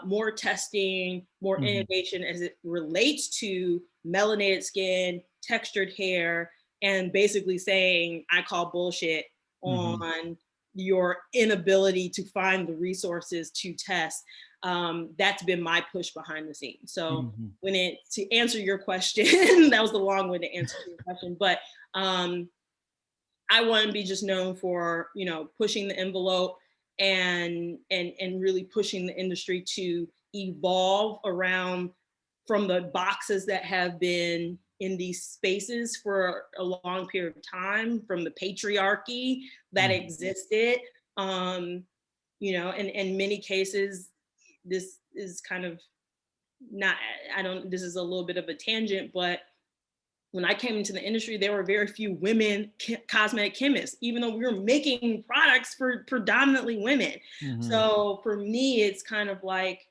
more testing, more Mhm. innovation as it relates to melanated skin, textured hair and basically saying, I call bullshit Mm-hmm. on your inability to find the resources to test. That's been my push behind the scenes. So Mm-hmm. to answer your question, that was the long way to answer your question, but I want to be just known for, pushing the envelope and really pushing the industry to evolve around from the boxes that have been in these spaces for a long period of time, from the patriarchy that Mm-hmm. existed. In many cases, this is kind of not, this is a little bit of a tangent, but when I came into the industry, there were very few women cosmetic chemists, even though we were making products for predominantly women. Mm-hmm. So for me, it's kind of like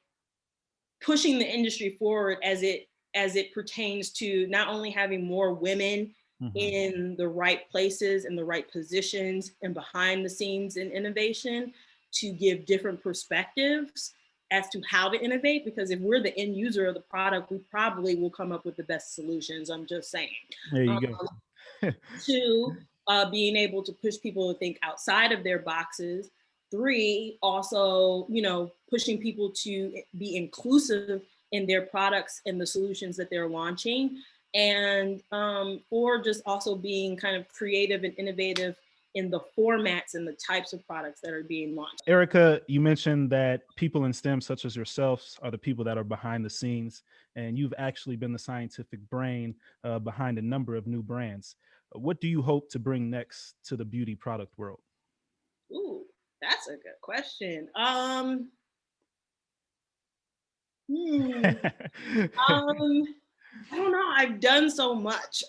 pushing the industry forward as it pertains to not only having more women Mm-hmm. in the right places and the right positions and behind the scenes in innovation, to give different perspectives as to how to innovate, because if we're the end user of the product, we probably will come up with the best solutions. I'm just saying. There you Um, go. Two, being able to push people to think outside of their boxes. Three, also, pushing people to be inclusive in their products and the solutions that they're launching. And four, just also being kind of creative and innovative in the formats and the types of products that are being launched. Erica, you mentioned that people in STEM, such as yourselves, are the people that are behind the scenes, and you've actually been the scientific brain behind a number of new brands. What do you hope to bring next to the beauty product world? Ooh, that's a good question. Hmm, um, I don't know. I've done so much.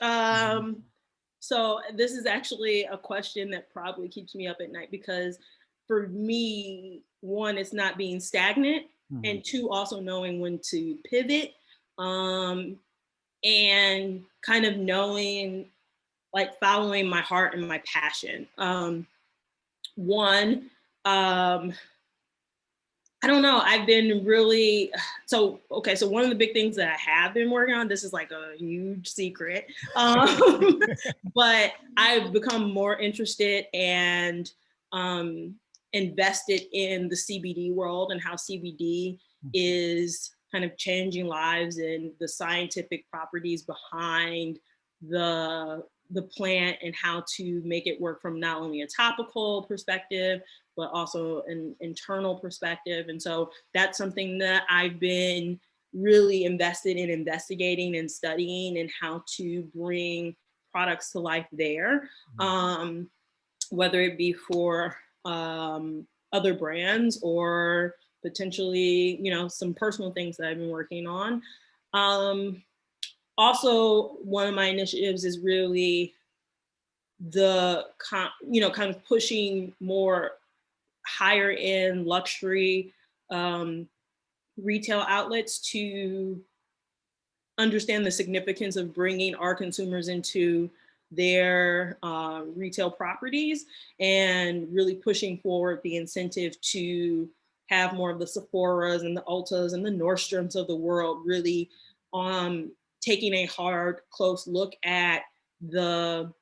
So this is actually a question that probably keeps me up at night, because for me, one, it's not being stagnant, Mhm. and two, also knowing when to pivot, um, and kind of knowing, like, following my heart and my passion. One, um, I don't know. I've been really so one of the big things that I have been working on, this is like a huge secret. But I've become more interested and um invested in the CBD world and how CBD is kind of changing lives and the scientific properties behind the plant and how to make it work from not only a topical perspective but also an internal perspective. And so that's something that I've been really invested in investigating and studying, and how to bring products to life there, um, whether it be for other brands or potentially, some personal things that I've been working on. Um, Also, one of my initiatives is really kind of pushing more higher end luxury um, retail outlets to understand the significance of bringing our consumers into their retail properties, and really pushing forward the incentive to have more of the Sephoras and the Ultas and the Nordstroms of the world really taking a hard, close look at the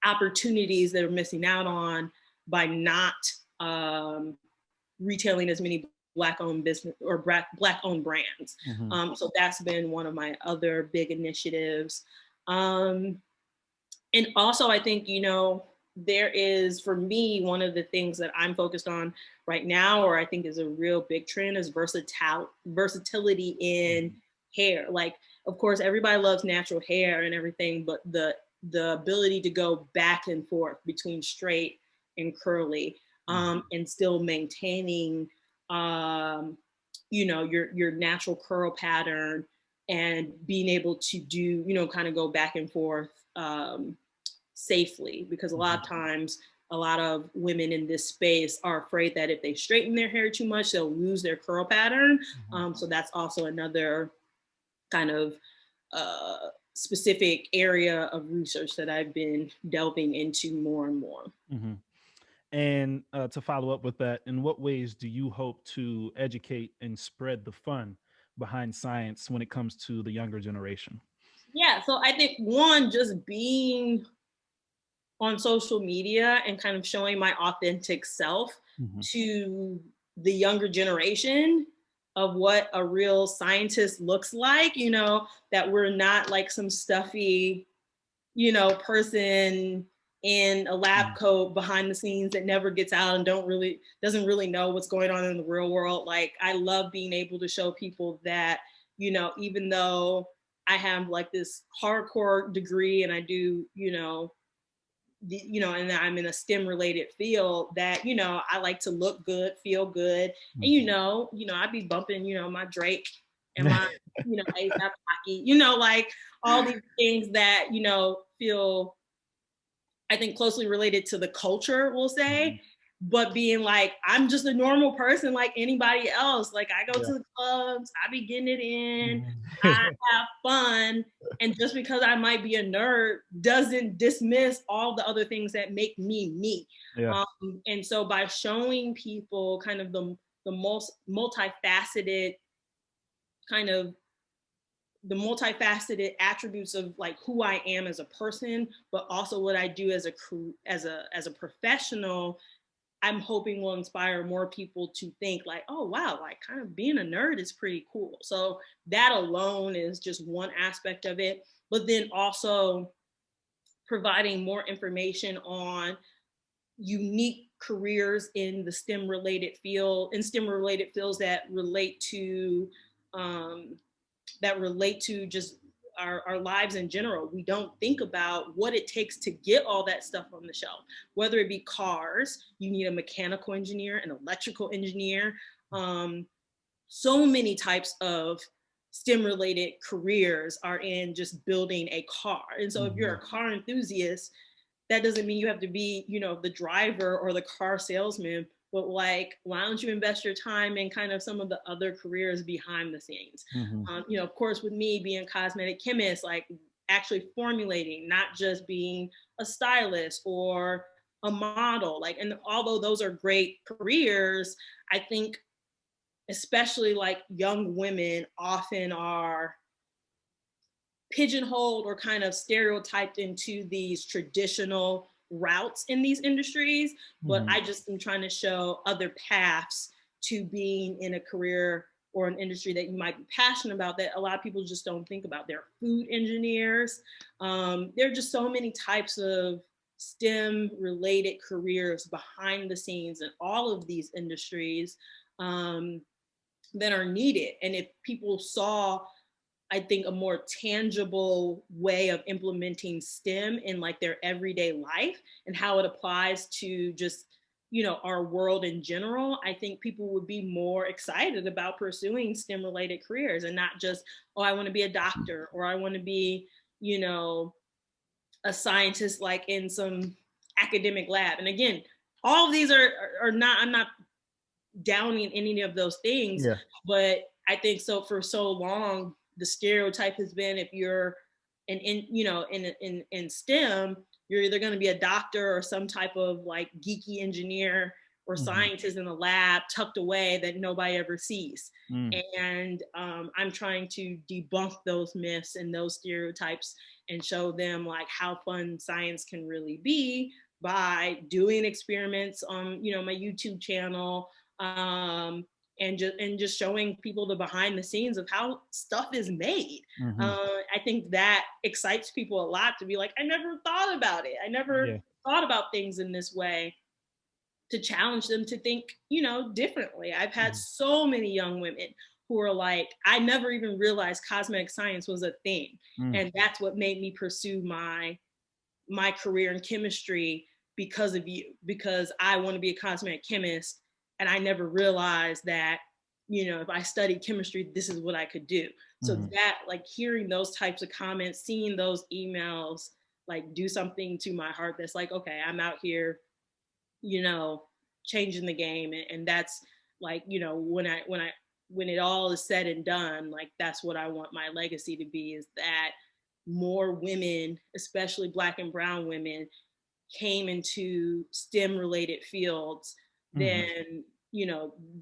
opportunities that are missing out on by not um, retailing as many black owned business or black owned brands. Mhm. So that's been one of my other big initiatives. Um, and also, I think, there is, for me, one of the things that I'm focused on right now, or I think is a real big trend, is versatility in hair. Like, of course, everybody loves natural hair and everything, but the ability to go back and forth between straight and curly, and still maintaining, your natural curl pattern, and being able to do, kind of go back and forth safely, because a lot Mhm. of times a lot of women in this space are afraid that if they straighten their hair too much, they'll lose their curl pattern. Mhm. So that's also another kind of specific area of research that I've been delving into more and more. Mhm. And to follow up with that, in what ways do you hope to educate and spread the fun behind science when it comes to the younger generation? Yeah, so I think one, just being on social media and kind of showing my authentic self Mhm. to the younger generation of what a real scientist looks like, that we're not like some stuffy, person in a lab Mm. coat behind the scenes that never gets out and doesn't really know what's going on in the real world. Like, I love being able to show people that, even though I have like this hardcore degree and I do, and I'm in a STEM related field, that, I like to look good, feel good. And, Mhm. I'd be bumping, my Drake and my, ASAP Rocky, like all these things that, feel, I think, closely related to the culture, we'll say, Mhm. but being like, I'm just a normal person like anybody else. Like, I go Yeah. to the clubs, I be getting it in, Mhm. I have fun. And just because I might be a nerd doesn't dismiss all the other things that make me me. Yeah. And so by showing people kind of the most multifaceted kind of the multifaceted attributes of like who I am as a person, but also what I do as a professional, I'm hoping will inspire more people to think like, oh wow, like kind of being a nerd is pretty cool. So that alone is just one aspect of it. But then also providing more information on unique careers in the STEM related fields um, that relate to just our lives in general. We don't think about what it takes to get all that stuff on the shelf. Whether it be cars, you need a mechanical engineer, an electrical engineer, um, so many types of STEM related careers are in just building a car. And so if you're Mhm. a car enthusiast, that doesn't mean you have to be, the driver or the car salesman, but like, why don't you invest your time in kind of some of the other careers behind the scenes? Mhm. Of course, with me being cosmetic chemist, like actually formulating, not just being a stylist or a model. Like, and although those are great careers, I think especially like young women often are pigeonholed or kind of stereotyped into these traditional routes in these industries. But Mhm. I just am trying to show other paths to being in a career or an industry that you might be passionate about that a lot of people just don't think about. There are food engineers. There are just so many types of STEM related careers behind the scenes in all of these industries, um, that are needed. And if people saw, I think, a more tangible way of implementing STEM in like their everyday life and how it applies to just, our world in general, I think people would be more excited about pursuing STEM related careers and not just, oh, I want to be a doctor or I want to be, you know, a scientist like in some academic lab. And again, all of these are not, I'm not downing any of those things, Yeah. but I think so for so long the stereotype has been if you're in STEM, you're either going to be a doctor or some type of like geeky engineer or Mhm. scientist in a lab tucked away that nobody ever sees. Mm. And I'm trying to debunk those myths and those stereotypes and show them like how fun science can really be by doing experiments on my YouTube channel, um, and just showing people the behind the scenes of how stuff is made. Mhm. I think that excites people a lot to be like, I never thought about it. I never Yeah. thought about things in this way, to challenge them to think, differently. I've had Mhm. so many young women who are like, I never even realized cosmetic science was a thing. Mm. And that's what made me pursue my career in chemistry because of you, because I want to be a cosmetic chemist. And I never realized that, if I studied chemistry, this is what I could do. So Mhm. that, like, hearing those types of comments, seeing those emails, like, do something to my heart that's like, okay, I'm out here, you know, changing the game. And that's like, when it all is said and done, like, that's what I want my legacy to be, is that more women, especially Black and brown women, came into STEM related fields Mhm. than,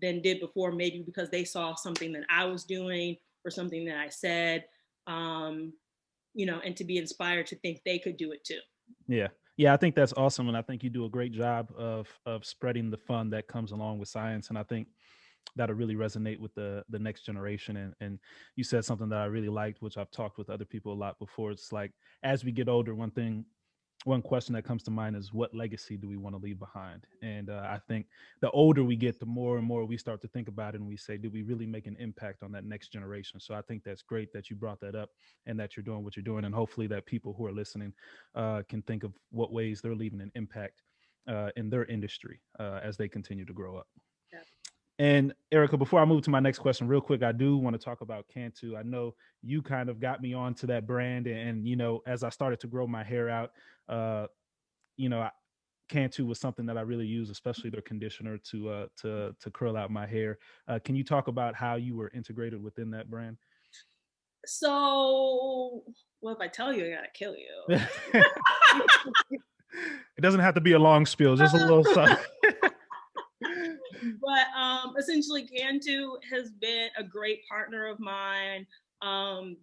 than did before, maybe because they saw something that I was doing or something that I said. Um, and to be inspired to think they could do it too. Yeah. Yeah, I think that's awesome. And I think you do a great job of spreading the fun that comes along with science. And I think that'll really resonate with the next generation. And you said something that I really liked, which I've talked with other people a lot before. It's like as we get older, one question that comes to mind is what legacy do we want to leave behind? And I think the older we get, the more and more we start to think about it, and we say, do we really make an impact on that next generation? So I think that's great that you brought that up and that you're doing what you're doing, and hopefully that people who are listening can think of what ways they're leaving an impact in their industry as they continue to grow up. Yeah. And Erica, before I move to my next question, real quick, I do want to talk about Cantu. I know you kind of got me onto that brand, and as I started to grow my hair out, uh, Cantu was something that I really use, especially their conditioner to curl out my hair. Can you talk about how you were integrated within that brand? So, well, if I tell you, I gotta kill you. It doesn't have to be a long spiel, just a little something. But essentially, Cantu has been a great partner of mine.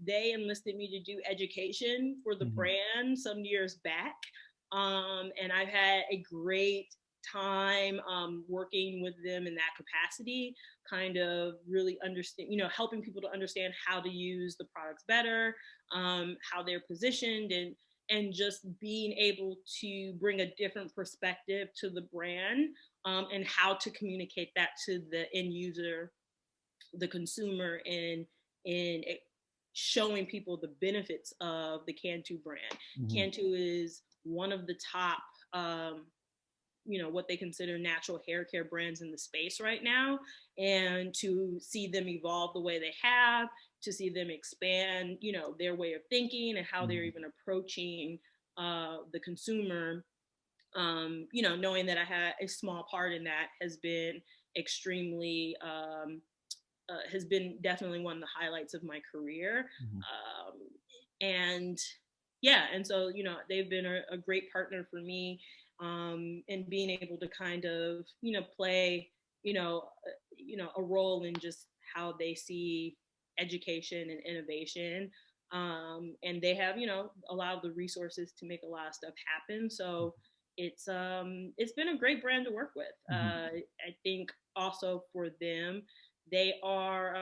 They enlisted me to do education for the brand some years back. And I've had a great time working with them in that capacity, kind of really understand, helping people to understand how to use the products better, how they're positioned, and just being able to bring a different perspective to the brand, and how to communicate that to the end user, the consumer, in showing people the benefits of the Cantu brand. Cantu is one of the top, what they consider natural hair care brands in the space right now. And to see them evolve the way they have, to see them expand, their way of thinking and how they're even approaching the consumer, knowing that I had a small part in that has been extremely, has been definitely one of the highlights of my career. And yeah, and so, they've been a great partner for me, in being able to kind of, play, a role in just how they see education and innovation. And they have, a lot of the resources to make a lot of stuff happen. So it's been a great brand to work with. I think also for them, they are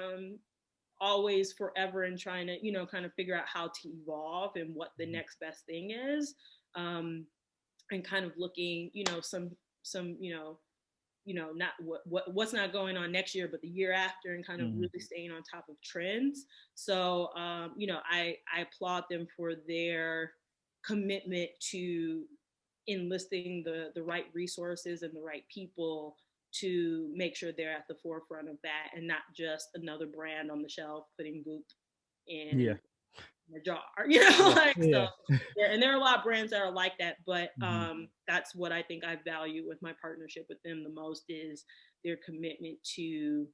always forever and trying to, kind of figure out how to evolve and what the next best thing is, and kind of looking, some, not what's not going on next year, but the year after, and kind of really staying on top of trends. So, I applaud them for their commitment to enlisting the right resources and the right people to make sure they're at the forefront of that, and not just another brand on the shelf putting goop in a jar, so yeah. And there are a lot of brands that are like that, but that's what I think I value with my partnership with them the most, is their commitment to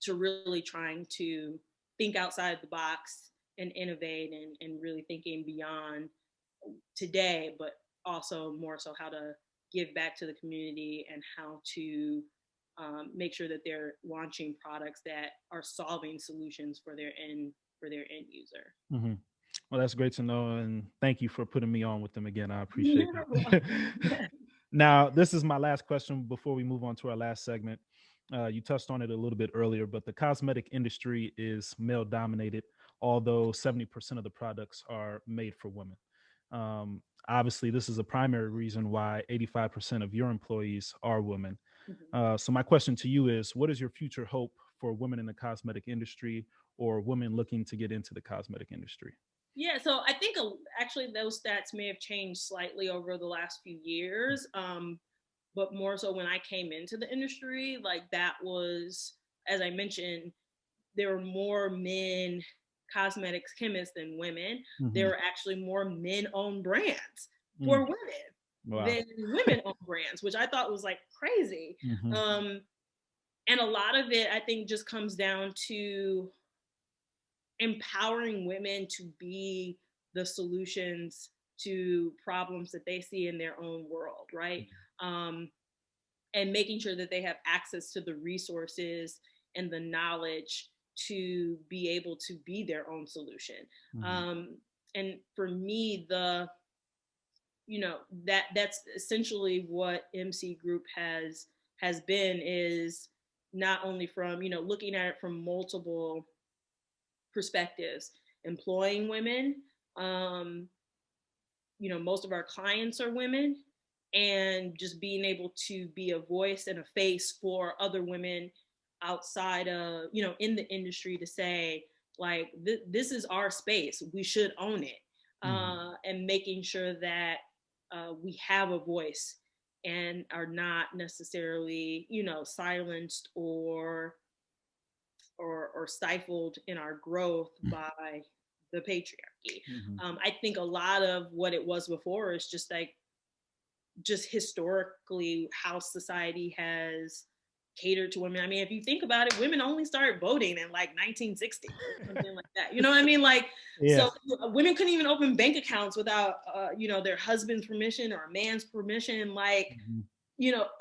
really trying to think outside the box and innovate, and really thinking beyond today, but also more so how to give back to the community, and how to make sure that they're launching products that are solving solutions for their end user. Well, that's great to know, and thank you for putting me on with them again. I appreciate that. Now, this is my last question before we move on to our last segment. You touched on it a little bit earlier, but the cosmetic industry is male dominated, although 70% of the products are made for women. Obviously, this is a primary reason why 85% of your employees are women. So my question to you is, what is your future hope for women in the cosmetic industry, or women looking to get into the cosmetic industry? Yeah, so I think actually those stats may have changed slightly over the last few years, but more so when I came into the industry, like that was, as I mentioned, there were more men cosmetics chemists than women. There were actually more men-owned brands for women than women-owned brands, which I thought was like crazy. And a lot of it, I think, just comes down to empowering women to be the solutions to problems that they see in their own world, right? And making sure that they have access to the resources and the knowledge to be able to be their own solution. and for me, that's essentially what MC Group has been, is not only from, looking at it from multiple perspectives, employing women. Most of our clients are women, and just being able to be a voice and a face for other women outside of, in the industry, to say, like, this is our space, we should own it. And making sure that we have a voice and are not necessarily, silenced or stifled in our growth by the patriarchy. I think a lot of what it was before is just historically how society has catered to women. I mean, if you think about it, women only started voting in like 1960 or something like that. You know what I mean? Like, Yeah. so women couldn't even open bank accounts without, their husband's permission or a man's permission. Like,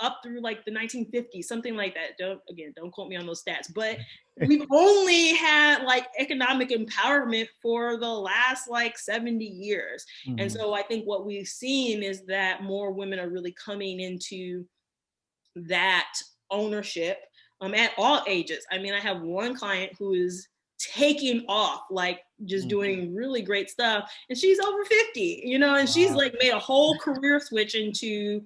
up through like the 1950s, something like that. Don't quote me on those stats, but we've only had like economic empowerment for the last like 70 years. And so I think what we've seen is that more women are really coming into that ownership at all ages. I mean, I have one client who is taking off, like just doing really great stuff, and she's over 50, and she's like made a whole career switch into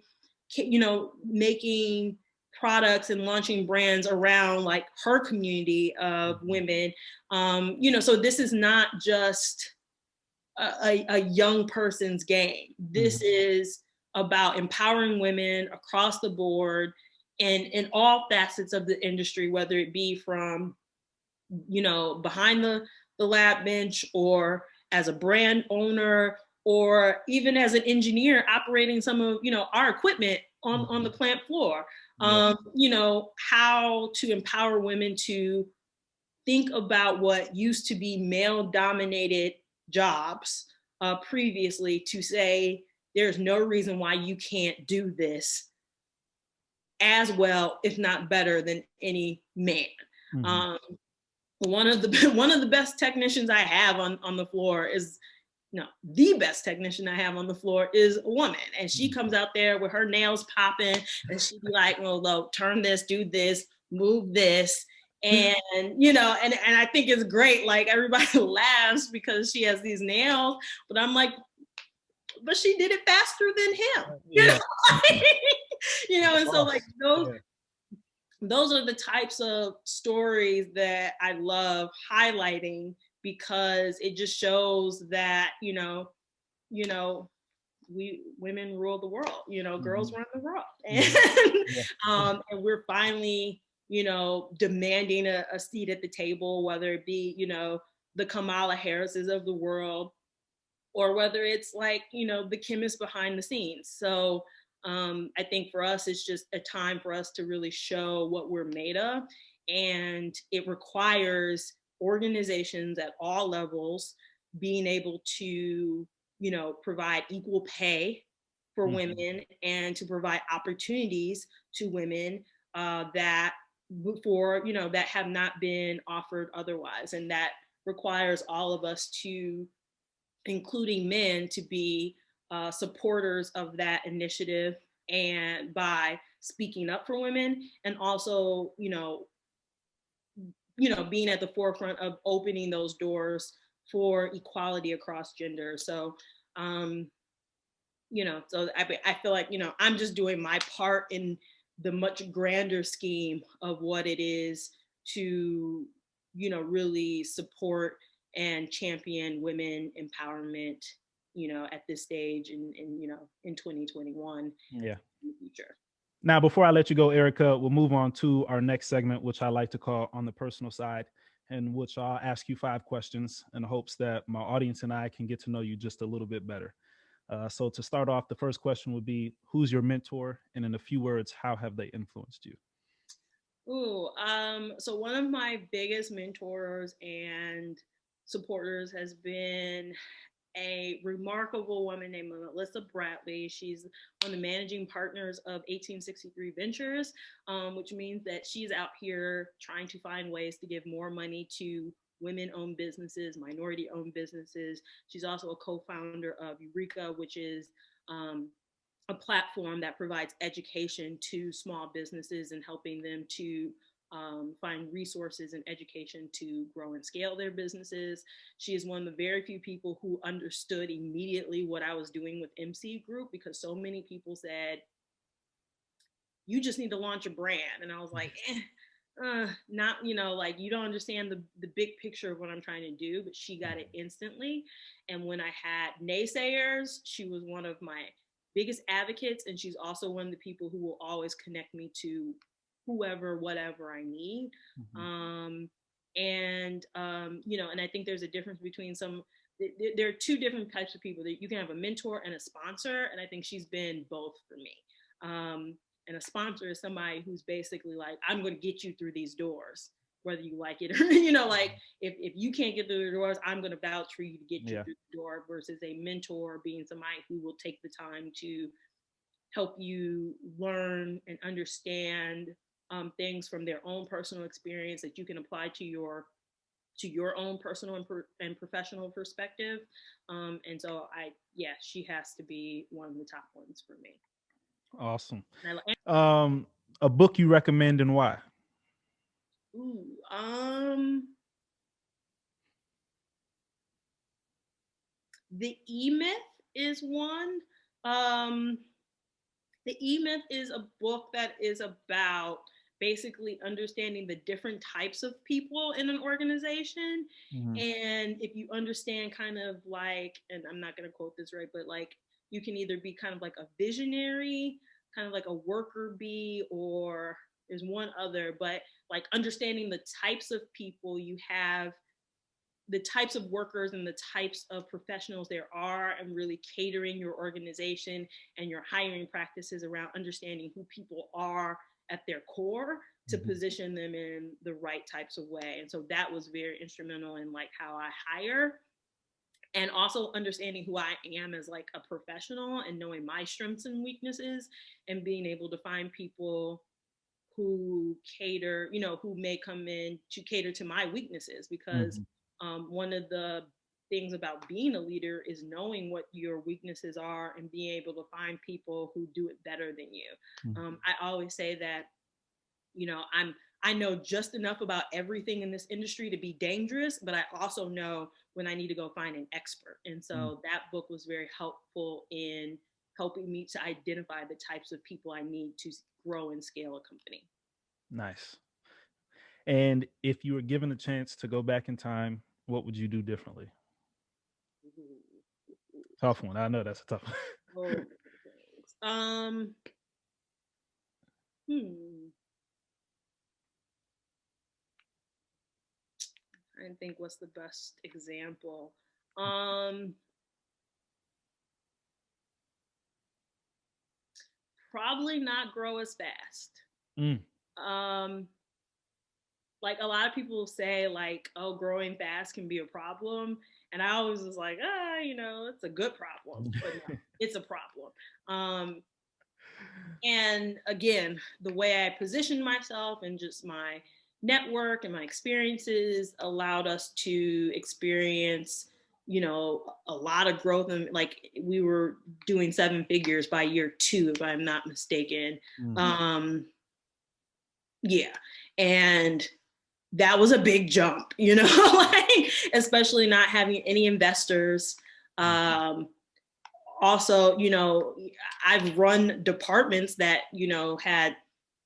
making products and launching brands around like her community of women. So this is not just a young person's game. This is about empowering women across the board and in all facets of the industry, whether it be from, behind the lab bench, or as a brand owner, or even as an engineer operating some of, our equipment on the plant floor. How to empower women to think about what used to be male dominated jobs previously, to say, there's no reason why you can't do this as well, if not better, than any man. One of the best technicians I have on the floor is, the best technician I have on the floor is a woman. And she comes out there with her nails popping, and she'd be like, well, look, turn this, do this, move this. And, and I think it's great. Like, everybody laughs because she has these nails, but I'm like, but she did it faster than him. And so like those are the types of stories that I love highlighting, because it just shows that, we women rule the world, girls run the world. And, and we're finally, demanding a seat at the table, whether it be, the Kamala Harrises of the world, or whether it's like, the chemist behind the scenes. So I think for us, it's just a time for us to really show what we're made of. And it requires organizations at all levels being able to, provide equal pay for women, and to provide opportunities to women that have not been offered otherwise. And that requires all of us to, including men, to be supporters of that initiative, and by speaking up for women, and also, being at the forefront of opening those doors for equality across gender. So, so I feel like, I'm just doing my part in the much grander scheme of what it is to, really support and champion women empowerment, at this stage in 2021. Yeah. In the future. Now, before I let you go, Erica, we'll move on to our next segment, which I like to call On the Personal Side, in which I'll ask you 5 questions in hopes that my audience and I can get to know you just a little bit better. So to start off, the first question would be, who's your mentor? And in a few words, how have they influenced you? So one of my biggest mentors and supporters has been a remarkable woman named Melissa Bradley. She's one of the managing partners of 1863 Ventures, which means that she's out here trying to find ways to give more money to women-owned businesses, minority-owned businesses. She's also a co-founder of Eureka, which is a platform that provides education to small businesses and helping them to find resources and education to grow and scale their businesses. She is one of the very few people who understood immediately what I was doing with mSEED Group, because so many people said, you just need to launch a brand. And I was like, not, like, you don't understand the big picture of what I'm trying to do. But she got it instantly. And when I had naysayers, she was one of my biggest advocates. And she's also one of the people who will always connect me to whoever, whatever I need. And I think there's a difference between there are two different types of people. That you can have a mentor and a sponsor. And I think she's been both for me. And a sponsor is somebody who's basically like, I'm going to get you through these doors, whether you like it or, like if you can't get through the doors, I'm going to vouch for you to get you through the door, versus a mentor being somebody who will take the time to help you learn and understand things from their own personal experience that you can apply to your own personal and professional perspective. And so she has to be one of the top ones for me. Awesome. A book you recommend and why? The E-Myth is one. The E-Myth is a book that is about basically understanding the different types of people in an organization. And if you understand kind of like, and I'm not going to quote this right, but like, you can either be kind of like a visionary, kind of like a worker bee, or there's one other, but like understanding the types of people you have, the types of workers and the types of professionals there are, and really catering your organization and your hiring practices around understanding who people are at their core to position them in the right types of way. And so that was very instrumental in like how I hire, and also understanding who I am as like a professional and knowing my strengths and weaknesses, and being able to find people who cater, who may come in to cater to my weaknesses. Because one of the things about being a leader is knowing what your weaknesses are and being able to find people who do it better than you. I always say that, I know just enough about everything in this industry to be dangerous, but I also know when I need to go find an expert. And so that book was very helpful in helping me to identify the types of people I need to grow and scale a company. Nice. And if you were given a chance to go back in time, what would you do differently? Tough one. I know that's a tough one. I think what's the best example. Probably not grow as fast. Like a lot of people say like, oh, growing fast can be a problem. And I always was like, it's a good problem, but no, it's a problem. And again, the way I positioned myself and just my network and my experiences allowed us to experience, a lot of growth. And like we were doing 7 figures by year 2, if I'm not mistaken. And that was a big jump, like, especially not having any investors. Also, I've run departments that, had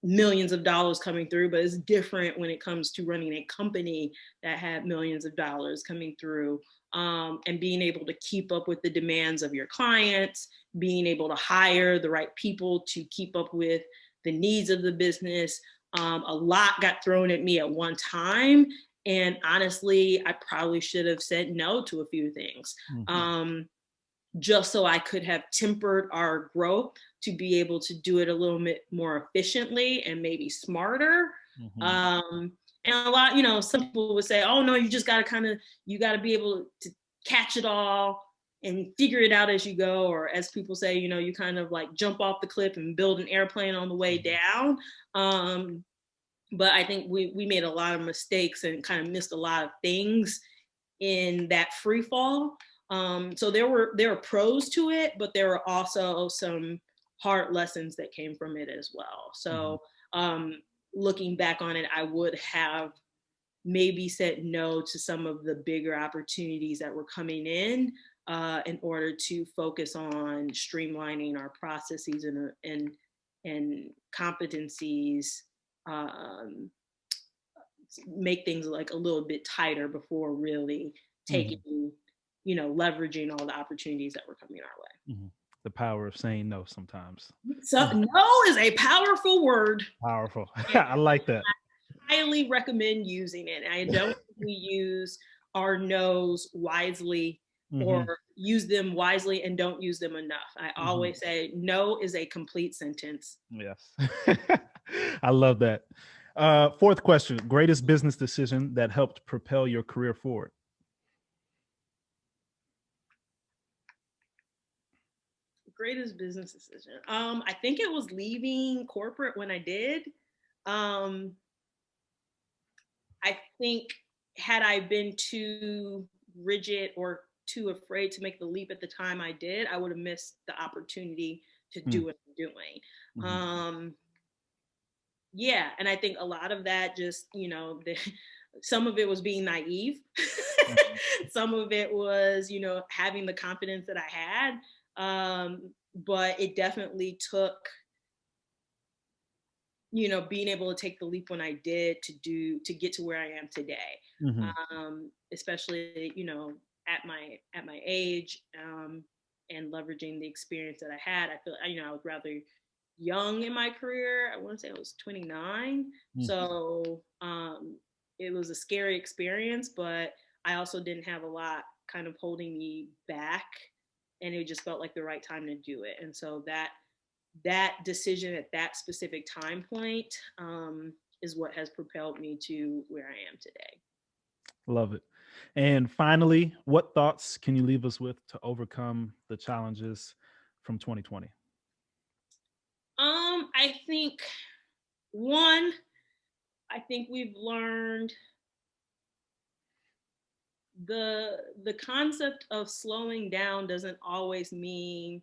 millions of dollars coming through, but it's different when it comes to running a company that had millions of dollars coming through, and being able to keep up with the demands of your clients, being able to hire the right people to keep up with the needs of the business. A lot got thrown at me at one time. And honestly, I probably should have said no to a few things. Just so I could have tempered our growth to be able to do it a little bit more efficiently and maybe smarter. And a lot, some people would say, oh no, you just got to be able to catch it all and figure it out as you go. Or as people say, you kind of like jump off the cliff and build an airplane on the way down. but I think we made a lot of mistakes and kind of missed a lot of things in that free fall. So there were pros to it, but there were also some hard lessons that came from it as well. Mhm. So looking back on it, I would have maybe said no to some of the bigger opportunities that were coming in order to focus on streamlining our processes and competencies, um, make things like a little bit tighter before really taking, Mhm. leveraging all the opportunities that were coming our way. Mhm. The power of saying no sometimes. So no is a powerful word, Powerful. and I like that. I highly recommend using it. I don't think we use our no's wisely or Mhm. use them wisely and don't use them enough. I Mhm. always say no is a complete sentence. Yes. I love that. Fourth question, greatest business decision that helped propel your career forward? Greatest business decision. I think it was leaving corporate when I did. Um, I think had I been too rigid or too afraid to make the leap at the time I did, I would have missed the opportunity to Mm. do what I'm doing. Mhm. Um, yeah, and I think a lot of that just, some of it was being naive. Mhm. Some of it was, having the confidence that I had. But it definitely took, being able to take the leap when I did to get to where I am today. Mhm. Especially, at my age, and leveraging the experience that I had. I feel, I was rather young in my career. I want to say I was 29. Mm. So it was a scary experience, but I also didn't have a lot kind of holding me back. And it just felt like the right time to do it. And so that decision at that specific time point is what has propelled me to where I am today. Love it. And finally, what thoughts can you leave us with to overcome the challenges from 2020? I think one, I think we've learned the concept of slowing down doesn't always mean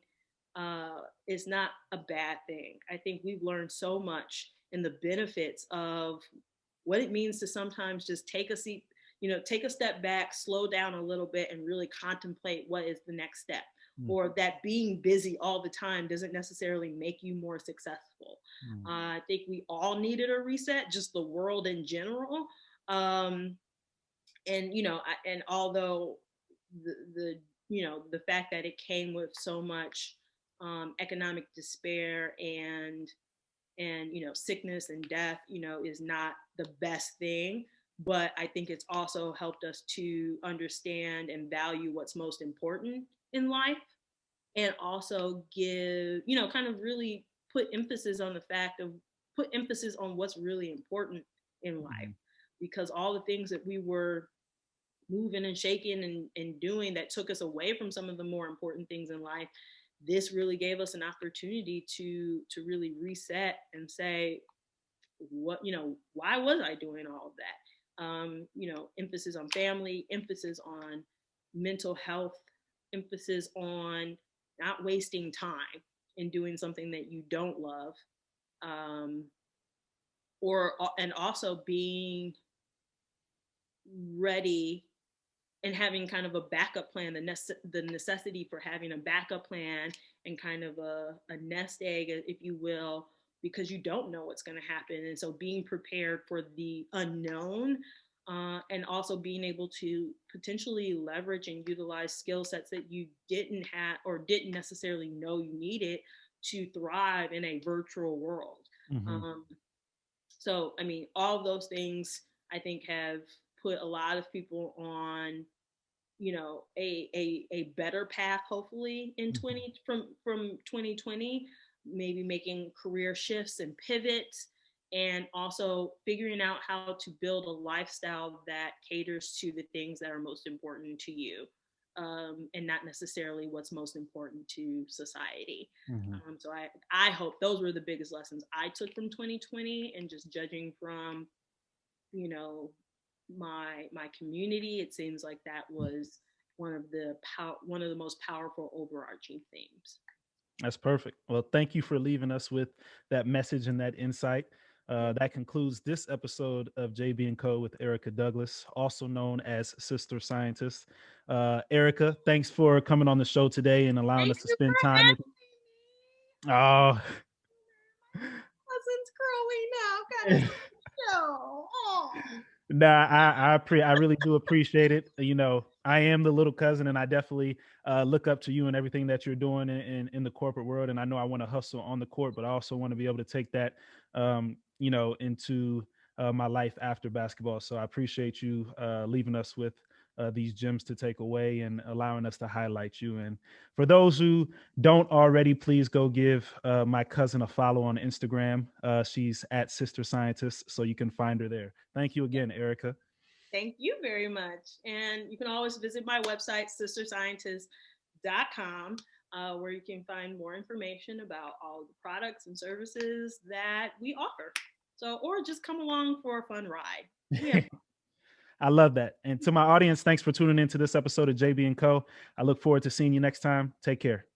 it's not a bad thing. I think we've learned so much in the benefits of what it means to sometimes just take a seat, take a step back, slow down a little bit, and really contemplate what is the next step. Mm. Or that being busy all the time doesn't necessarily make you more successful. Mm. I think we all needed a reset, just the world in general. Um, and and although the fact that it came with so much economic despair and sickness and death is not the best thing, but I think it's also helped us to understand and value what's most important in life, and also give kind of really put emphasis on what's really important in life, Mhm. because all the things that we were moving and shaking and doing that took us away from some of the more important things in life, this really gave us an opportunity to really reset and say, why was I doing all of that? Emphasis on family, emphasis on mental health, emphasis on not wasting time in doing something that you don't love, um, or and also being ready and having kind of a backup plan, the necessity for having a backup plan and kind of a nest egg, if you will, because you don't know what's going to happen. And so being prepared for the unknown, and also being able to potentially leverage and utilize skill sets that you didn't have or didn't necessarily know you needed to thrive in a virtual world. Mhm. Um, so, I mean, all those things I think have put a lot of people on a better path, hopefully in Mhm. 2020, maybe making career shifts and pivots, and also figuring out how to build a lifestyle that caters to the things that are most important to you, and not necessarily what's most important to society. Mhm. So I hope those were the biggest lessons I took from 2020, and just judging from, you know, my community, it seems like that was one of the most powerful overarching themes. That's perfect. Well, thank you for leaving us with that message and that insight. That concludes this episode of JB and Co with Erica Douglas, also known as Sister Scientist. Erica, thanks for coming on the show today and allowing Thank us to you for spend time with. having Oh, me. Cousin's growing up. Got his own show. Oh. nah, I really do appreciate it. You know, I am the little cousin, and I definitely look up to you and everything that you're doing in the corporate world. And I know I want to hustle on the court, but I also want to be able to take that, into my life after basketball. So I appreciate you leaving us with these gems to take away and allowing us to highlight you. And for those who don't already, please go give my cousin a follow on Instagram. She's at Sister Scientist, so you can find her there. Thank you again, Erica. Thank you very much. And you can always visit my website, sisterscientist.com, where you can find more information about all of the products and services that we offer. So, or just come along for a fun ride. We have I love that. And to my audience, thanks for tuning in to this episode of JB and Co. I look forward to seeing you next time. Take care.